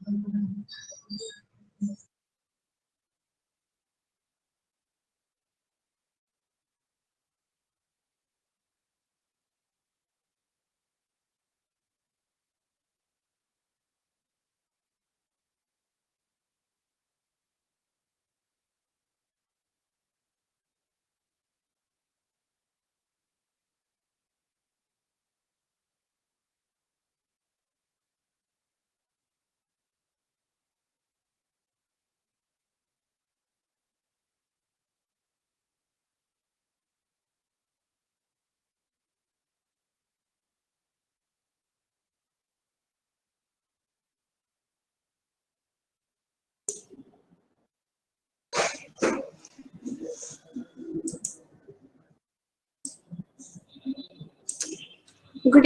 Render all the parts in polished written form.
Good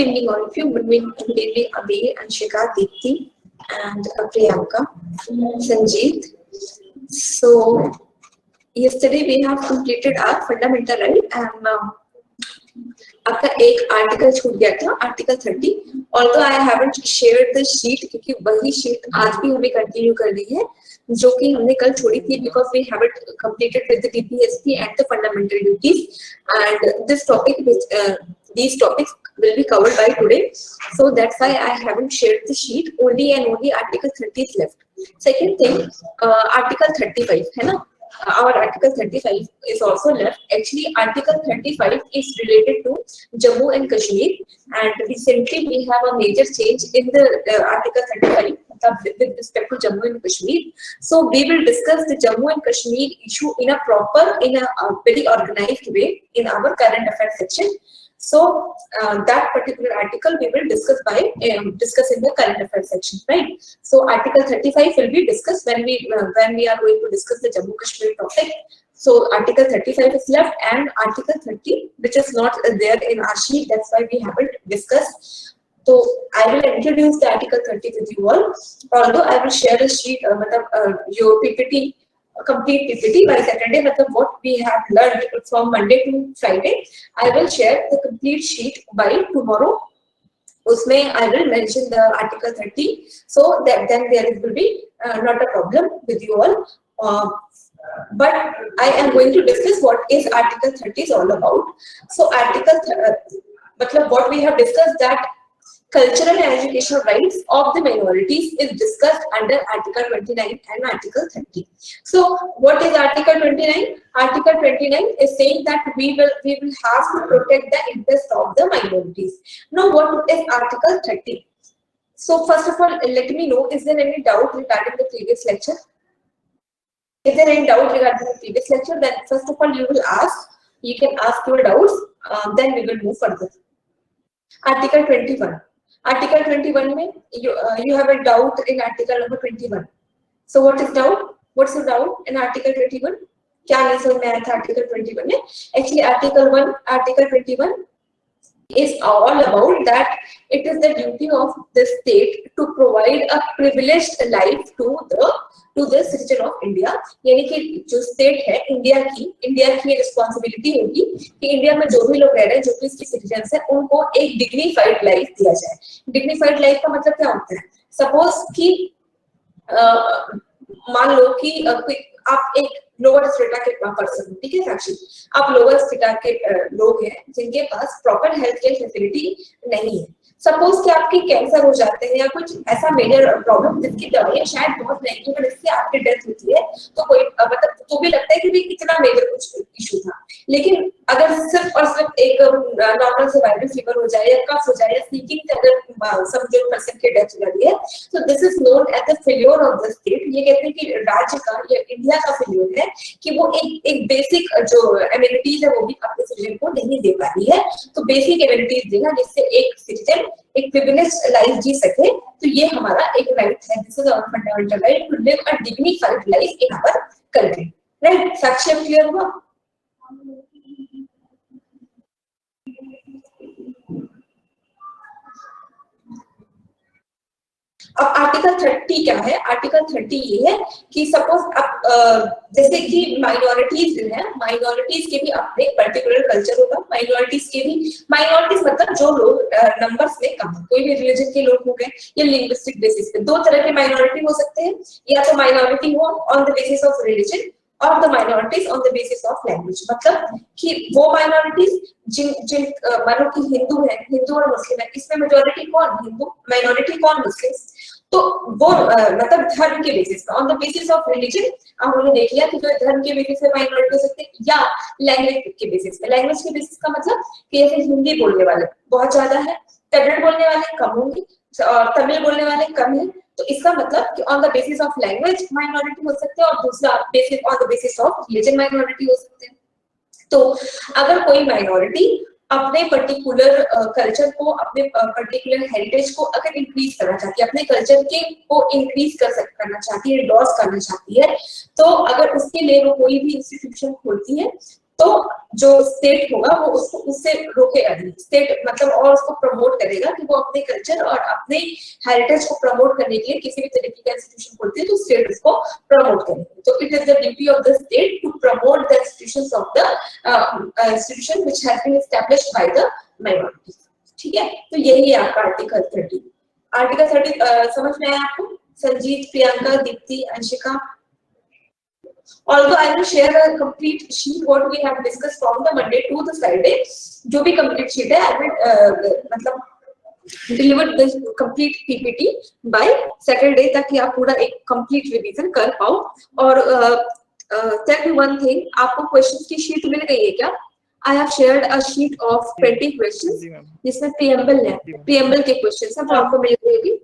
evening, all of you. Good evening, Abhi, Anshika, Deepthi, and Priyanka, Sanjeet. So, yesterday we have completed our fundamental, right? And आपका एक article छूट गया था, article 30. Although I haven't shared the sheet, क्योंकि वही sheet आज भी हमें कंटिन्यू करनी है, जो कि हमने कल छोड़ी थी, because we haven't completed with the DPSP and the fundamental duties, and this topic, these topics will be covered by today. So that's why I haven't shared the sheet. Only and only article 30 is left. Second thing, article 35 है ना? Our article 35 is also left. Actually, article 35 is related to Jammu and Kashmir, and recently we have a major change in the article 35 with respect to Jammu and Kashmir. So we will discuss the Jammu and Kashmir issue in a very organized way in our current affairs section. So that particular article we will discuss in the current affairs section, right? So article 35 will be discussed when we are going to discuss the Jammu Kashmir topic. So article 35 is left, and article 30, which is not there in our sheet, that's why we haven't discussed. So I will introduce the article 30 with you all. Although I will share a sheet, your PPT, complete PPT by Saturday, what we have learned from Monday to Friday, I will share the complete sheet by tomorrow. Usme I will mention the article 30, so that then there will be not a problem with you all. But I am going to discuss what is article 30 is all about. So what we have discussed, that cultural and educational rights of the minorities is discussed under Article 29 and Article 30. So what is Article 29? Article 29 is saying that we will have to protect the interest of the minorities. Now what is Article 30? So first of all, let me know, is there any doubt regarding the previous lecture? If there any doubt regarding the previous lecture, then first of all you will ask, you can ask your doubts, then we will move further. Article 21. Article 21 में you have a doubt in article number 21. So what is doubt? What's the doubt in article 21? क्या नहीं समझ में आया था article 21 में? Actually article 21 is all about that it is the duty of the state to provide a privileged life to the citizen of India. यानी कि जो state है इंडिया की रिस्पॉन्सिबिलिटी होगी कि इंडिया में जो भी लोग रह रहे हैं, जो भी इसके सिटीजन्स हैं, उनको एक डिग्निफाइड लाइफ दिया जाए. डिग्निफाइड लाइफ का मतलब क्या होता है? सपोज कि मान लो कि आप एक लोअर स्टेटा के पर्सन, ठीक है साक्षी, आप लोअर स्टेटा के लोग हैं जिनके पास प्रॉपर हेल्थ केयर फैसिलिटी नहीं है. सपोज कि आपकी कैंसर हो जाते हैं या कुछ ऐसा मेजर प्रॉब्लम जिसकी दवाइयां शायद बहुत महंगी है, इससे आपकी डेथ होती है, तो कोई मतलब तो भी लगता है कि भी कितना मेजर कुछ इशू था. लेकिन अगर सिर्फ और सिर्फ एक नॉर्मल से वायरल फीवर हो जाए या कफ हो जाए या स्नीकिंग से अगर समझो पर्सन की डेथ हो जाती है, तो this is known as the failure of the state. ये कहते हैं कि राज्य का या इंडिया का फेल्योर है कि वो एक बेसिक जो एमिनिटीज है वो भी अपने सिटीजन को नहीं दे पा रही है. तो बेसिक एमिनिटीज देना जिससे एक सिटीजन एक प्रिविलेज्ड लाइफ जी सके, तो ये हमारा एक राइट है. This is our fundamental right to live a dignified life in our country. Right Sakshi, clear हुआ? अब आर्टिकल 30 क्या है? आर्टिकल 30 ये है कि सपोज अब जैसे कि माइनॉरिटीज है, माइनॉरिटीज के भी अपने पर्टिकुलर कल्चर होगा, माइनॉरिटीज मतलब जो लोग नंबर्स में कम है, कोई भी रिलीजन के लोग हो गए या लिंग्विस्टिक बेसिस पे। दो तरह के माइनॉरिटी हो सकते हैं, या तो माइनॉरिटी हो on the basis of religion और the minorities on the basis of language. मतलब कि वो माइनॉरिटीज जिन जिन मानो कि हिंदू है, हिंदू और मुस्लिम है, इसमें मेजोरिटी कौन? हिंदू, माइनॉरिटी कौन? मुस्लिम। तो वो मतलब धर्म के बेसिस पे, on the basis of religion हमने देख लिया कि जो धर्म के बेसिस पे माइनॉरिटी हो सकते हैं, या लैंग्वेज के बेसिस पे। लैंग्वेज के बेसिस का मतलब कि जैसे हिंदी बोलने वाले बहुत ज्यादा है, कन्नड़ बोलने वाले कम होंगे और तमिल बोलने वाले कम है। तो इसका मतलब कि on the basis of language minority हो सकते हैं, और दूसरा basis on the basis of religion minority हो सकते हैं। तो अगर कोई माइनॉरिटी अपने पर्टिकुलर कल्चर को, अपने पर्टिकुलर हेरिटेज को अगर इंक्रीज करना चाहती है, अपने कल्चर के को इंक्रीज करना चाहती है, लॉस करना चाहती है, तो अगर उसके लिए वो कोई भी इंस्टीट्यूशन खोलती है, तो जो स्टेट होगा वो उसको उससे रोकेगा नहीं। स्टेट मतलब और उसको प्रमोट करेगा कि वो अपने कल्चर और अपने हेरिटेज को प्रमोट करने के लिए किसी भी तरीके का इंस्टीट्यूशन खोलती है, तो स्टेट उसको प्रमोट करेगी। तो it is the duty of the state to promote the institutions of the institution which has been established by the minority. ठीक है, तो यही है आपका आर्टिकल 30। आर्टिकल 30 समझ में आया आपको? Sanjeet, Priyanka, Deepti, Anshika. Although I will share a complete sheet what we have discussed from the Monday to the Friday, जो भी complete sheet है, I will मतलब deliver this complete PPT by Saturday ताकि आप पूरा एक complete revision कर पाओ। और tell me one thing, आपको questions की sheet मिल गई है क्या? I have shared a sheet of 20 questions जिसमें preamble है, preamble के questions हैं, वो आपको मिल गई।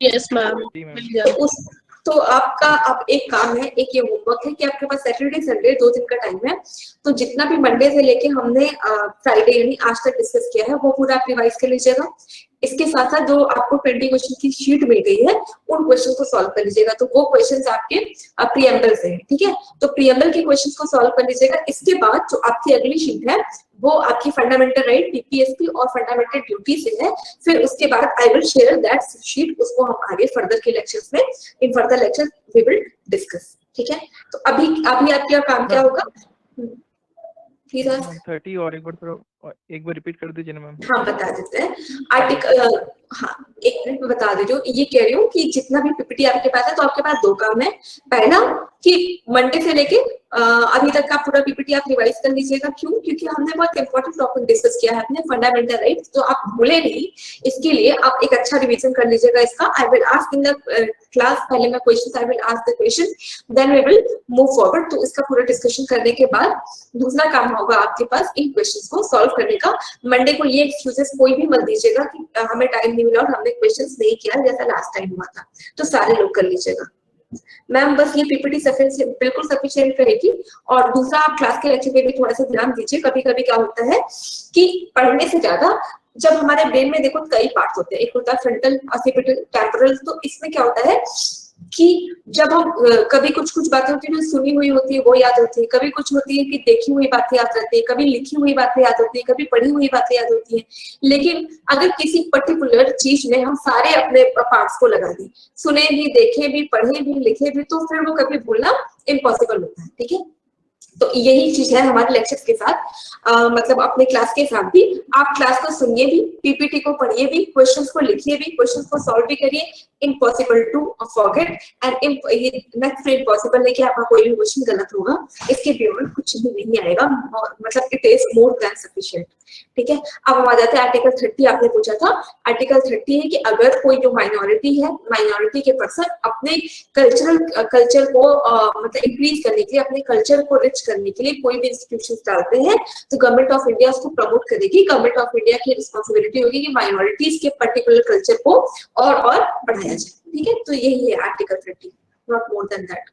Yes ma'am, मिल गया। तो आपका अब एक काम है, एक ये होमवर्क है कि आपके पास सैटरडे संडे 2 दिन का टाइम है, तो जितना भी मंडे से लेके हमने फ्राइडे यानी आज तक डिस्कस किया है वो पूरा आप रिवाइज कर लीजिएगा। इसके साथ साथ जो आपको 20 क्वेश्चन की शीट मिल गई है उन क्वेश्चन को सॉल्व कर लीजिएगा। तो वो क्वेश्चंस आपके प्रीएम्बल से है, ठीक है? तो प्रीएम्बल के क्वेश्चंस को सॉल्व कर लीजिएगा। इसके बाद जो आपकी अगली शीट है वो आपकी फंडामेंटल राइट, पीपीएसपी और फंडामेंटल ड्यूटी से है। फिर उसके बाद I will share that sheet, उसको हम आगे फर्दर के लेक्चर्स में, in further lecture we will discuss. ठीक है, तो अभी आपका काम क्या होगा? प्लीज 30 और एक बार रिपीट कर दीजिए ना मैम। हाँ, बता देते हैं। आर्टिकल हाँ, एक मिनट में बता दे। जो ये कह रही हूँ कि जितना भी पीपीटी आपके पास है, तो आपके पास 2 काम है। पहला कि मंडे से लेके अभी तक का पूरा पीपीटी आप रिवाइज कर लीजिएगा। क्यों? क्योंकि हमने बहुत इंपॉर्टेंट टॉपिक डिस्कस किया है अपने फंडामेंटल राइट, तो आप भूले नहीं। इसके लिए आप एक अच्छा रिवीजन कर लीजिएगा इसका। I will ask in the class, पहले मैं question, I will ask the question, then we will move forward. तो इसका पूरा डिस्कशन करने के बाद दूसरा काम होगा आपके पास इन क्वेश्चंस को सॉल्व करने का। मंडे को ये एक्सक्यूजेस कोई भी मत दीजिएगा कि हमें टाइम नहीं मिला और हमने क्वेश्चंस नहीं किया जैसा लास्ट टाइम हुआ था, तो सारे लोग कर लीजिएगा। मैम बस ये पीपीटी बिल्कुल सफिशिएंट रहेगी। और दूसरा, आप क्लास के लेक्चर पे भी थोड़ा सा ध्यान दीजिए। कभी कभी क्या होता है कि पढ़ने से ज्यादा जब हमारे ब्रेन में देखो कई पार्ट होते हैं, एक होता है फ्रंटल, ऑसिपिटल, टेम्पोरल। तो इसमें क्या होता है कि जब हम कभी कुछ बातें होती है जो सुनी हुई होती है वो याद होती है, कभी कुछ होती है कि देखी हुई बातें याद रहती है, कभी लिखी हुई बातें याद होती है, कभी पढ़ी हुई बातें याद होती है। लेकिन अगर किसी पर्टिकुलर चीज में हम सारे अपने पार्ट्स को लगा दें, सुने भी, देखे भी, पढ़े भी, लिखे भी, तो फिर वो कभी भूलना इम्पॉसिबल होता है। ठीक है, तो यही चीज है हमारे लेक्चर्स के साथ। मतलब अपने क्लास के साथ भी आप क्लास को सुनिए भी, पीपीटी को पढ़िए भी, क्वेश्चंस को लिखिए भी, क्वेश्चंस को सॉल्व भी करिए। इम्पॉसिबल टू फॉरगेट एंड ये नेक्स्ट इम्पॉसिबल नहीं कि आपका कोई भी क्वेश्चन गलत होगा, इसके बियॉन्ड कुछ भी नहीं आएगा। मतलब it is more than sufficient. ठीक है, अब हम आ जाते हैं आर्टिकल 30। आपने पूछा था आर्टिकल 30 है कि अगर कोई जो माइनॉरिटी है, माइनॉरिटी के पर्सन अपने कल्चर को मतलब इंक्रीज करने के लिए, अपने कल्चर को रिच करने के लिए कोई भी इंस्टीट्यूशन डालते हैं, तो गवर्नमेंट ऑफ इंडिया उसको प्रमोट करेगी। गवर्नमेंट ऑफ इंडिया की रिस्पॉन्सिबिलिटी होगी कि माइनॉरिटीज के पर्टिकुलर कल्चर को और बढ़ाया जाए। ठीक है, तो यही है article 30, not more than that.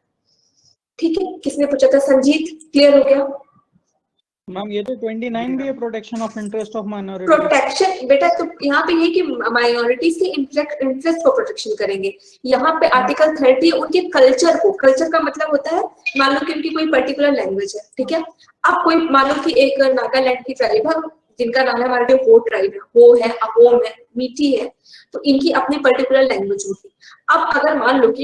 ठीक है, किसने पूछा था? संजीत, क्लियर हो गया? मैम ये तो 29 भी है, protection of interest of minority. Protection बेटा, तो यहाँ पे ये कि माइनॉरिटीज के इंटरेस्ट को प्रोटेक्शन करेंगे। यहाँ पे आर्टिकल 30 उनके कल्चर को, कल्चर का मतलब होता है मान लो कि उनकी कोई पर्टिकुलर लैंग्वेज है, ठीक है? अब कोई मान लो कि एक नागालैंड की ट्राइब है जिनका नाम है हमारे जो हो ट्राइब है, हो है, अहोम है, मीठी है, तो इनकी अपनी पर्टिकुलर लैंग्वेज होगी। अब अगर मान लो कि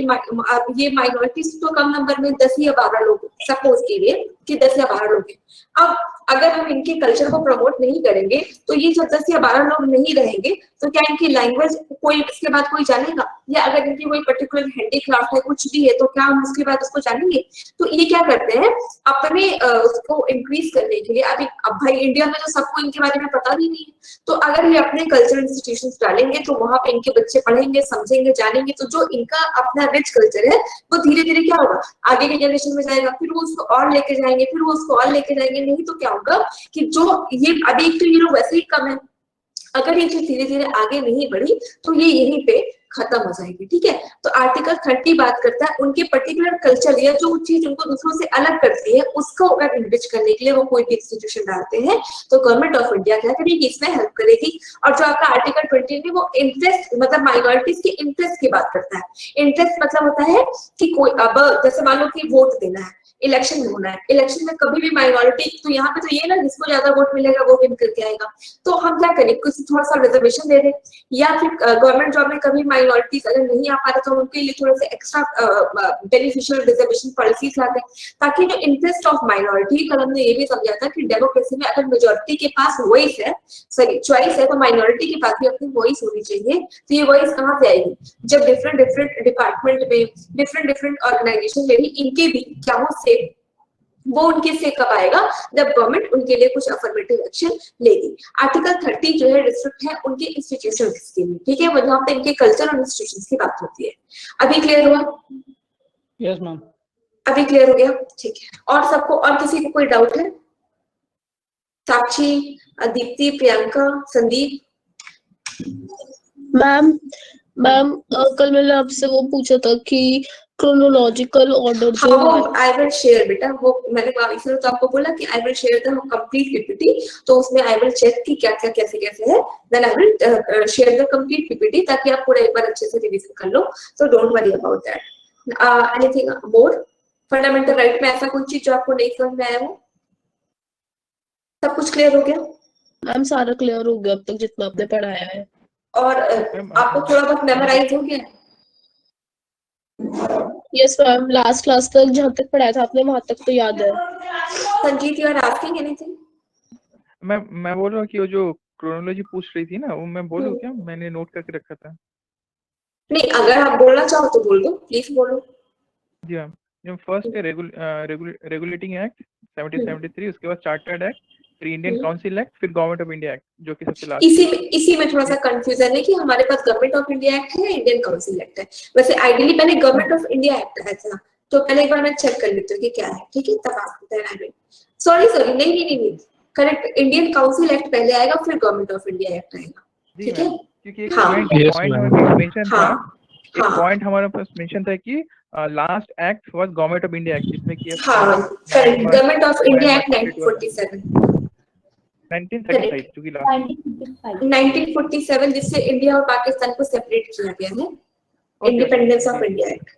ये माइनॉरिटीज तो कम नंबर में 10 या 12 लोग, सपोज कीजिए कि 10 या 12 लोग हैं। अब अगर हम इनके कल्चर को प्रमोट नहीं करेंगे तो ये जो 10 या 12 लोग नहीं रहेंगे तो क्या इनकी लैंग्वेज कोई इसके बाद कोई जानेगा? या अगर इनकी कोई पर्टिकुलर हैंडीक्राफ्ट है, कुछ भी है, तो क्या हम उसके बाद उसको जानेंगे? तो ये क्या करते हैं अपने उसको इंक्रीज करने के लिए, अभी अब भाई इंडिया में तो सबको इनके बारे में पता भी नहीं है, तो अगर ये अपने कल्चरल इंस्टीट्यूशंस डालेंगे तो वहां पे इनके बच्चे पढ़ेंगे, समझेंगे, जानेंगे, तो जो इनका अपना रिच कल्चर है वो धीरे धीरे क्या होगा, आगे के जनरेशन में जाएगा, फिर वो उसको और लेके जाएंगे, फिर वो उसको और लेके जाएंगे। नहीं तो क्या होगा कि जो ये अभी तो ये लोग वैसे ही कम है, अगर ये चीज धीरे धीरे आगे नहीं बढ़ी तो ये यहीं पे खत्म हो जाएगी। ठीक है, तो आर्टिकल 30 बात करता है उनके पर्टिकुलर कल्चर या जो चीज उनको दूसरों से अलग करती है उसको अगर इनरिच करने के लिए वो कोई भी इंस्टीट्यूशन डालते हैं तो गवर्नमेंट ऑफ इंडिया क्या करेगी, इसमें हेल्प करेगी। और जो आपका आर्टिकल 20 में वो इंटरेस्ट मतलब माइनॉरिटीज के इंटरेस्ट की बात करता है। इंटरेस्ट मतलब होता है कि कोई अब जैसे मान लो कि वोट देना है, इलेक्शन में होना है, इलेक्शन में कभी भी माइनॉरिटी, तो यहाँ पे तो ये ना जिसको ज्यादा वोट मिलेगा वो विन करके आएगा, तो हम क्या करें, कुछ थोड़ा सा रिजर्वेशन दे दें, या फिर गवर्नमेंट जॉब में कभी माइनॉरिटीज अगर नहीं आ पा रहे तो उनके लिए थोड़ा सा एक्स्ट्रा बेनिफिशियल रिजर्वेशन पॉलिसीज लाते हैं, ताकि जो इंटरेस्ट ऑफ माइनॉरिटी, कल हमने ये भी समझा था कि डेमोक्रेसी में अगर मेजोरिटी के पास वॉइस है, सॉरी चॉइस है, तो माइनॉरिटी के पास भी अपनी वॉइस होनी चाहिए। तो ये वॉइस कहाँ से आएगी, जब डिफरेंट डिफरेंट डिपार्टमेंट में, डिफरेंट डिफरेंट ऑर्गेनाइजेशन में भी इनके भी क्या हो से वो उनके से कब आएगा, जब गवर्नमेंट उनके लिए कुछ अफर्मेटिव एक्शन लेगी। आर्टिकल 30 जो है रिस्ट्रिक्ट है उनके इंस्टीट्यूशन के लिए, ठीक है, वो जहाँ पे इनके कल्चर और इंस्टीट्यूशन की बात होती है। अभी क्लियर हुआ? Yes ma'am. अभी क्लियर हो गया, ठीक है। और सबको, और किसी को कोई डाउट है? साक्षी, दीप्ति, प्रियंका, संदीप? मैम मैम कल मैंने आपसे वो पूछा था कि क्रोनोलॉजिकल ऑर्डर जो हाँ, है, वो आई विल शेयर बेटा, वो मैंने इसलिए तो आपको बोला कि आई will share the complete PPT, तो उसमें आई विल चेक कि क्या क्या कैसे कैसे है, then I will share the complete PPT ताकि आप पूरा एक बार अच्छे से रिवीजन कर लो, so don't worry about that. Anything more? Fundamental right में ऐसा कोई चीज जो आपको नहीं समझ में आया हो? सब कुछ क्लियर हो गया? मैम सारा क्लियर हो गया अब तक जितना आपने पढ़ाया है। और आपको थोड़ा बहुत मेमोराइज हो गया? यस मैम, लास्ट क्लास तक जहाँ तक पढ़ाया था आपने वहां तक तो याद है। Sanjeet, you are asking anything? मैं बोल रहा हूँ कि वो जो क्रोनोलॉजी पूछ रही थी ना, वो मैं बोलूँ क्या? मैंने नोट करके रखा था। नहीं, अगर आप बोलना चाहो तो बोल दो, प्लीज बोलो। जी मैम, जो फर्स्ट है रेगुलेटिंग एक्ट 1773, उसके बाद चार्टर्ड एक्ट, फिर इंडियन काउंसिल एक्ट, फिर गवर्नमेंट ऑफ इंडिया एक्ट जो कि सबसे लास्ट। इसी में थोड़ा सा कंफ्यूजन है कि हमारे पास गवर्नमेंट ऑफ इंडिया एक्ट है, इंडियन काउंसिल एक्ट है। वैसे आइडियली पहले गवर्नमेंट ऑफ इंडिया एक्ट आया था, तो पहले एक बार मैं चेक कर लेती हूँ कि क्या है, ठीक है, तब आप सॉरी नहीं, करेक्ट, इंडियन काउंसिल एक्ट पहले आएगा, फिर गवर्नमेंट ऑफ इंडिया एक्ट आएगा, ठीक है। क्योंकि एक हाँ, पॉइंट हमारे मेंशन था, एक हाँ, पॉइंट हमारे पास मेंशन था कि last act was government of India act, जिसमें कि हाँ, correct, government of India act 1947, 1935 जो कि लास्ट 1947, जिससे इंडिया और पाकिस्तान को सेपरेट किया गया है, इंडिपेंडेंस ऑफ इंडिया एक्ट,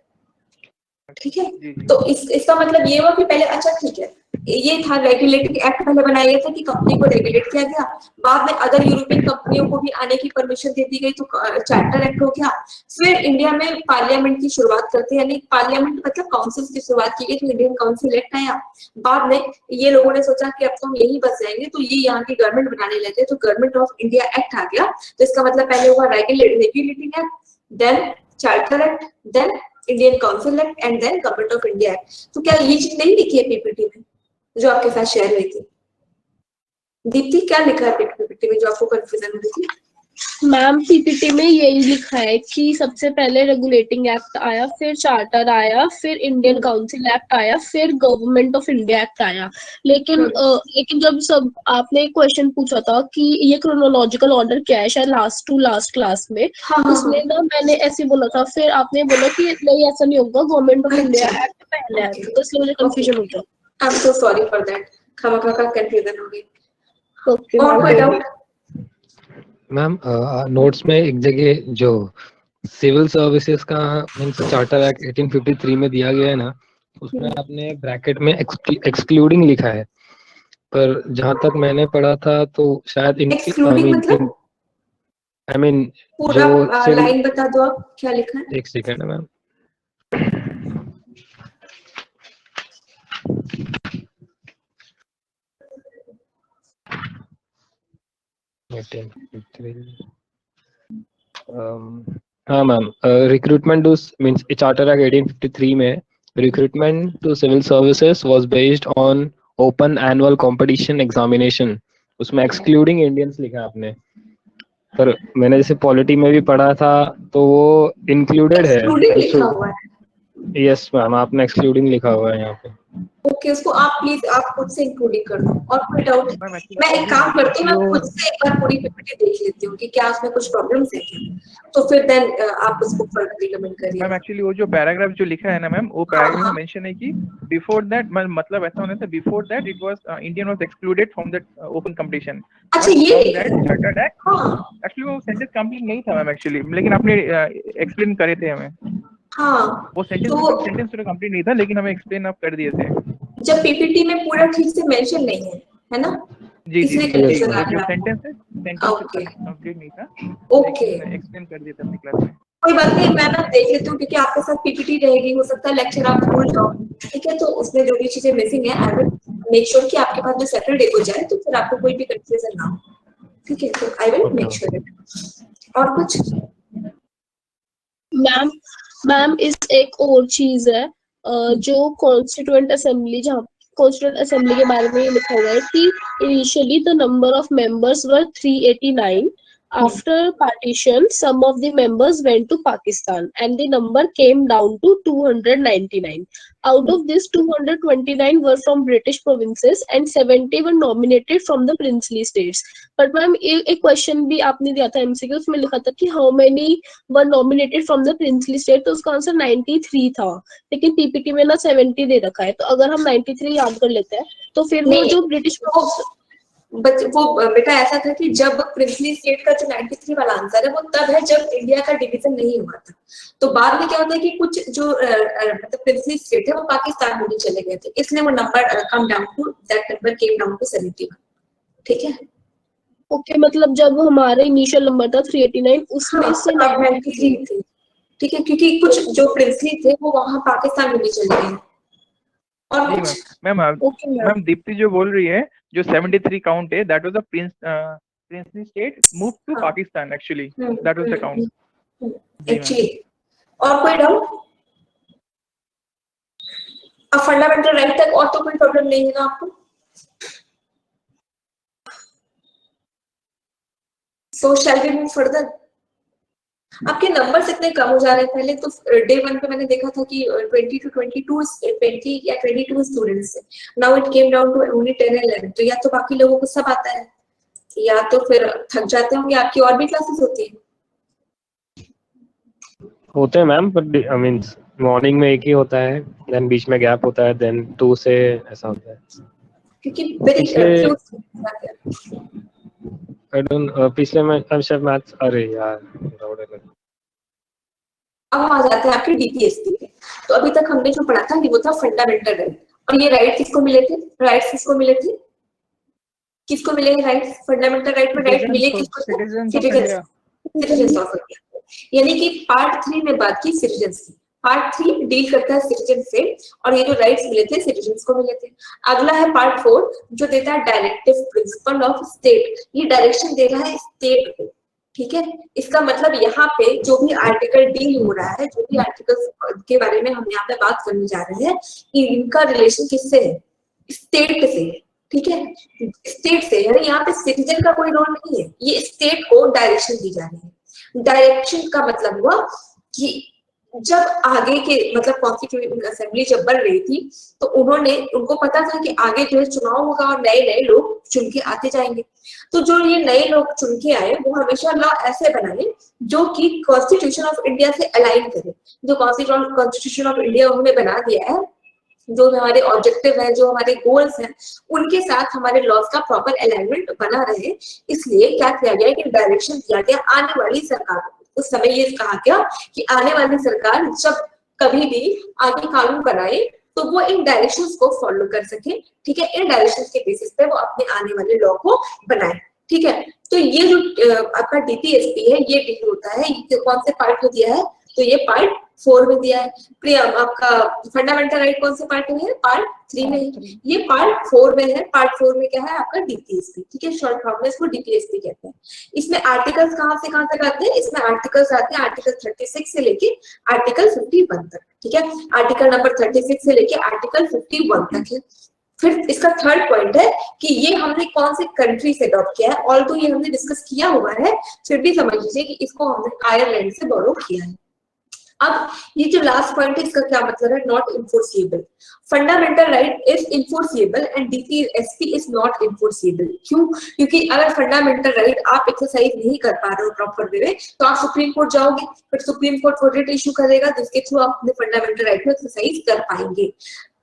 ठीक है। तो इसका मतलब ये हुआ कि पहले, अच्छा ठीक है, ये था रेगुलेटिंग एक्ट पहले बनाया गया था कि कंपनी को रेगुलेट किया गया, बाद में अदर यूरोपियन कंपनियों को भी आने की परमिशन दे दी गई, तो चार्टर एक्ट हो गया। फिर इंडिया में पार्लियामेंट की शुरुआत करते हैं, यानी पार्लियामेंट मतलब काउंसिल की शुरुआत की गई, तो इंडियन काउंसिल एक्ट आया। बाद में ये लोगों ने सोचा कि अब तो हम यही बस जाएंगे, तो ये यहाँ की गवर्नमेंट बनाने लगे, तो गवर्नमेंट ऑफ इंडिया एक्ट आ गया। तो इसका मतलब पहले हुआ regulating act, then charter act, then Indian council act, and then government of India act. तो क्या ये चीज नहीं लिखी है पीपीटी में जो आपके साथ शेयर हुई थी? दीप्ति, क्या लिखा है पीपीटी में जो आपको कंफ्यूजन हुई थी? मैम पीपीटी में यही लिखा है कि सबसे पहले रेगुलेटिंग एक्ट आया, फिर चार्टर आया, फिर इंडियन काउंसिल एक्ट आया, फिर गवर्नमेंट ऑफ इंडिया एक्ट आया। लेकिन जब सब आपने एक क्वेश्चन पूछा था कि ये क्रोनोलॉजिकल ऑर्डर क्या है, शायद लास्ट टू लास्ट क्लास में, उसमें ना मैंने ऐसे बोला था, फिर आपने बोला कि नहीं ऐसा नहीं होगा, गवर्नमेंट ऑफ इंडिया एक्ट पहले आया, तो इसलिए मुझे कंफ्यूजन हो गया। I am so sorry for that, खामखा का कंफ्यूजन हो गई। ओके और कोई डाउट? मैम नोट्स में एक जगह जो सिविल सर्विसेज का मीन्स चार्टर एक्ट 1853 में दिया गया है ना, उसमें आपने ब्रैकेट में एक्सक्लूडिंग लिखा है, पर जहां तक मैंने पढ़ा था तो शायद एक्सक्लूडिंग मतलब? आई मीन पूरा जो सिविल, लाइन बता दो आप क्या लिखा है। एक सेकेंड मैम, हाँ ma'am, recruitment to means charter act 1853 में recruitment to civil services was based on open annual competition examination, उसमें एक्सक्लूडिंग इंडियंस लिखा है आपने, पर मैंने जैसे पॉलिटी में भी पढ़ा था तो वो इंक्लूडेड है। एक्सक्लूडिंग लिखा हुआ है। यस मैम, आपने एक्सक्लूडिंग लिखा हुआ है यहाँ पे। ओके, उसको आप प्लीज आप खुद से इंक्लूडिंग कर दो। और कोई डाउट? मैम एक्चुअली मैं एक काम करती हूँ, मैं खुद से एक बार पूरी पीपीटी देख लेती हूँ कि क्या उसमें कुछ प्रॉब्लम्स है क्या, तो फिर देन आप उसको फर्दर रिकमेंड करिए। मैम एक्चुअली वो जो पैराग्राफ जो लिखा है ना मैम, वो पैराग्राफ में मेंशन है कि बिफोर दैट, मतलब ऐसा होना था, before that it was Indian was excluded from that open competition. अच्छा, ये दैट चार्टर्ड एक्ट, हाँ एक्चुअली वो सेंटेंस कंप्लीट नहीं था मैम एक्चुअली, लेकिन आपने एक्सप्लेन करे थे हमें। हाँ, वो सेंटेंस तो सेंटेंस पूरा कंप्लीट नहीं था, लेकिन हमें एक्सप्लेन आप कर दिए थे। जब पीपीटी में पूरा ठीक से मेंशन नहीं है ना, जी जी इसलिए जी, कंफ्यूजन आ जो गया। सेंटेंस है, सेंटेंस ओके कंप्लीट नहीं था, ओके, लेकिन एक्सप्लेन कर दिया था अपनी क्लास में। कोई बात नहीं, मैं ना देख लेती हूँ क्योंकि आपके साथ पीपीटी रहेगी, हो सकता है लेक्चर आप भूल जाओ, ठीक है, तो उसमें जो भी चीजें मिसिंग है आई विल मेक श्योर कि आपके पास जो सैटरडे को जाए तो फिर आपको कोई भी कंफ्यूजन ना हो, ठीक है, तो I will make sure it. और कुछ? मैम मैम इस एक और चीज है, जो कॉन्स्टिट्यूएंट असेंबली, जहाँ कॉन्स्टिट्यूएंट असेंबली के बारे में ये लिखा हुआ है कि initially the number of members were 389, after partition some of the members went to Pakistan and the number came down to 299. Out of this 229 were from British provinces and 70 were nominated from the princely states. But ma'am एक question भी आपने दिया था MCQ, उसमें लिखा था कि how many were nominated from the princely state, तो उसका आंसर 93 था, लेकिन पीपीटी में ना 70 दे रखा है, तो अगर हम 93 याद कर लेते हैं तो फिर वो नहीं, जो ब्रिटिश वो बेटा ऐसा था कि जब प्रिंसली स्टेट का जो 93 वाला आंसर है वो तब है जब इंडिया का डिवीजन नहीं हुआ था, तो बाद में क्या होता है कि कुछ जो मतलब प्रिंसली स्टेट है वो पाकिस्तान में भी चले गए थे, इसलिए वो number come down to that number came down to 71, ठीक है। ओके, मतलब जब हमारा इनिशियल नंबर था 389 उसमें से 93 थे, ठीक है, क्योंकि कुछ जो प्रिंसली थे वो वहां पाकिस्तान में भी चले गए। और जी कुछ? मैम, मैम दीप्ति जो बोल रही है, जो 73 काउंट है, that was the princely state move to Pakistan, actually that was the count actually. और कोई डाउट? अब फंडामेंटल राइट तक और तो कोई प्रॉब्लम नहीं है ना आपको? सो शैल वी मूव फर्दर? आपके नंबर्स इतने कम हो जा रहे हैं, पहले तो डे 1 पे मैंने देखा था कि 20 to 20 या 22 students, now it came down to only 10 11, तो या तो बाकी लोगों को सब आता है या तो फिर थक जाते होंगे। आपकी और भी क्लासेस होती है? होते हैं ma'am, but I mean morning में एक ही होता है, देन बीच में गैप होता है, देन 2 से ऐसा होता है, क्योंकि वेरी आई डोंट, पिछले में अब शायद मैथ्स, अरे यार अब हम आ जाते हैं आपके डीपीएसपी पे। तो अभी तक हमने जो पढ़ा था वो था फंडामेंटल राइट, और ये राइट किसको मिले थे? राइट्स किसको मिले थे? किसको मिले हैं राइट्स? फंडामेंटल राइट में राइट मिले किसको? Citizens of India. यानी कि पार्ट 3 में बात की सिटीजन्स की, पार्ट 3 डील करता है सिटीजन से, और ये जो राइट्स मिले थे सिटीजन्स को मिले थे। अगला है पार्ट 4 जो देता है डायरेक्टिव प्रिंसिपल ऑफ स्टेट, ये डायरेक्शन दे रहा है स्टेट को, ठीक है। इसका मतलब यहाँ पे जो भी आर्टिकल डील हो रहा है, जो भी आर्टिकल्स के बारे में हम यहाँ पे बात करने जा रहे हैं, इनका रिलेशन किससे है? स्टेट से, ठीक है, स्टेट से। यानी यहाँ पे सिटीजन का कोई रोल नहीं है, ये स्टेट को डायरेक्शन दी जा रही है। डायरेक्शन का मतलब हुआ कि जब आगे के मतलब कॉन्स्टिट्यूएंट असेंबली जब बन रही थी तो उनको पता था कि आगे जो है चुनाव होगा और नए नए लोग चुन के आते जाएंगे, तो जो ये नए लोग चुन के आए वो हमेशा लॉ ऐसे बनाए जो कि कॉन्स्टिट्यूशन ऑफ इंडिया से अलाइन करे। जो कॉन्स्टिट्यूशन ऑफ इंडिया उन्होंने बना दिया है, जो हमारे ऑब्जेक्टिव है, जो हमारे गोल्स हैं, उनके साथ हमारे लॉज का प्रॉपर अलाइनमेंट बना रहे, इसलिए क्या किया गया कि डायरेक्शन दिया गया आने वाली सरकार को। उस समय ये कहा गया कि आने वाली सरकार जब कभी भी आगे कानून बनाए तो वो इन डायरेक्शंस को फॉलो कर सके, ठीक है, इन डायरेक्शंस के बेसिस पे वो अपने आने वाले लॉ को बनाए, ठीक है। तो ये जो आपका DPSP है ये डिग्री होता है, ये कौन से पार्ट में दिया है, तो ये पार्ट 4 में दिया है। प्रियम आपका फंडामेंटल राइट कौन से पार्ट में है, पार्ट 3 में है, ये पार्ट 4 में है। पार्ट 4 में क्या है आपका DPSP, ठीक है, शॉर्ट फॉर्म में इसको DPSP कहते हैं। इसमें आर्टिकल्स कहाँ से कहाँ तक आते हैं, इसमें आर्टिकल्स आते हैं आर्टिकल 36 से लेके आर्टिकल 51 तक, ठीक है, आर्टिकल नंबर 36 से लेके आर्टिकल 51 तक है। फिर इसका थर्ड पॉइंट है कि ये हमने कौन से कंट्री से अडॉप्ट किया है, ऑल्दो ये हमने डिस्कस किया हुआ है, फिर भी समझ लीजिए कि इसको हमने आयरलैंड से बोरो किया है। अब ये जो लास्ट पॉइंट है इसका क्या मतलब है, not enforceable. Fundamental right is enforceable and DPSP is not enforceable. क्यों? क्योंकि अगर फंडामेंटल राइट आप एक्सरसाइज नहीं कर पा रहे हो प्रॉपर वे में, तो आप सुप्रीम कोर्ट जाओगे, फिर सुप्रीम कोर्ट वर्डिक्ट इशू करेगा जिसके थ्रू आप अपने फंडामेंटल राइट में एक्सरसाइज कर पाएंगे।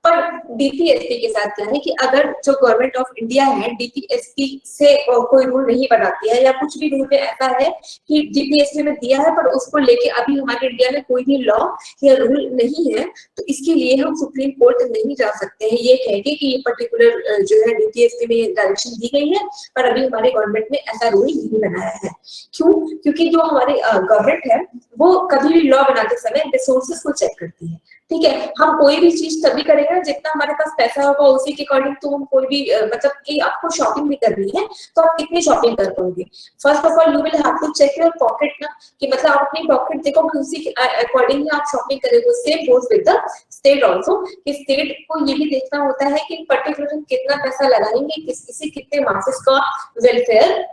पर DPSP के साथ क्या है कि अगर जो गवर्नमेंट ऑफ इंडिया है DPSP से कोई रूल नहीं बनाती है, या कुछ भी रूल में ऐसा है कि DPSP में दिया है पर उसको लेके अभी हमारे इंडिया में कोई भी लॉ या रूल नहीं है, तो इसके लिए हम सुप्रीम कोर्ट नहीं जा सकते हैं ये कह के कि ये पर्टिकुलर जो है DPSP में डायरेक्शन दी गई है, पर अभी हमारे गवर्नमेंट ने ऐसा रूल नहीं बनाया है। क्यों? क्योंकि जो हमारी गवर्नमेंट है वो कभी भी लॉ बनाते समय रिसोर्सेस को चेक करती है, ठीक है। हम कोई भी चीज तभी करेंगे जितना हमारे पास पैसा होगा उसी के अकॉर्डिंग, तो हम कोई भी मतलब कि आपको शॉपिंग भी करनी है तो आप कितनी शॉपिंग कर पाओगे। First of all you will have to check your pocket ना, कि मतलब आप अपनी पॉकेट देखो कि उसी के अकॉर्डिंग ही आप शॉपिंग करेंगे। Same goes with the state also, कि स्टेट को ये भी देखना होता है कि पर्टिकुलर कितना पैसा लगाएंगे, किसी कितने मासेस का वेलफेयर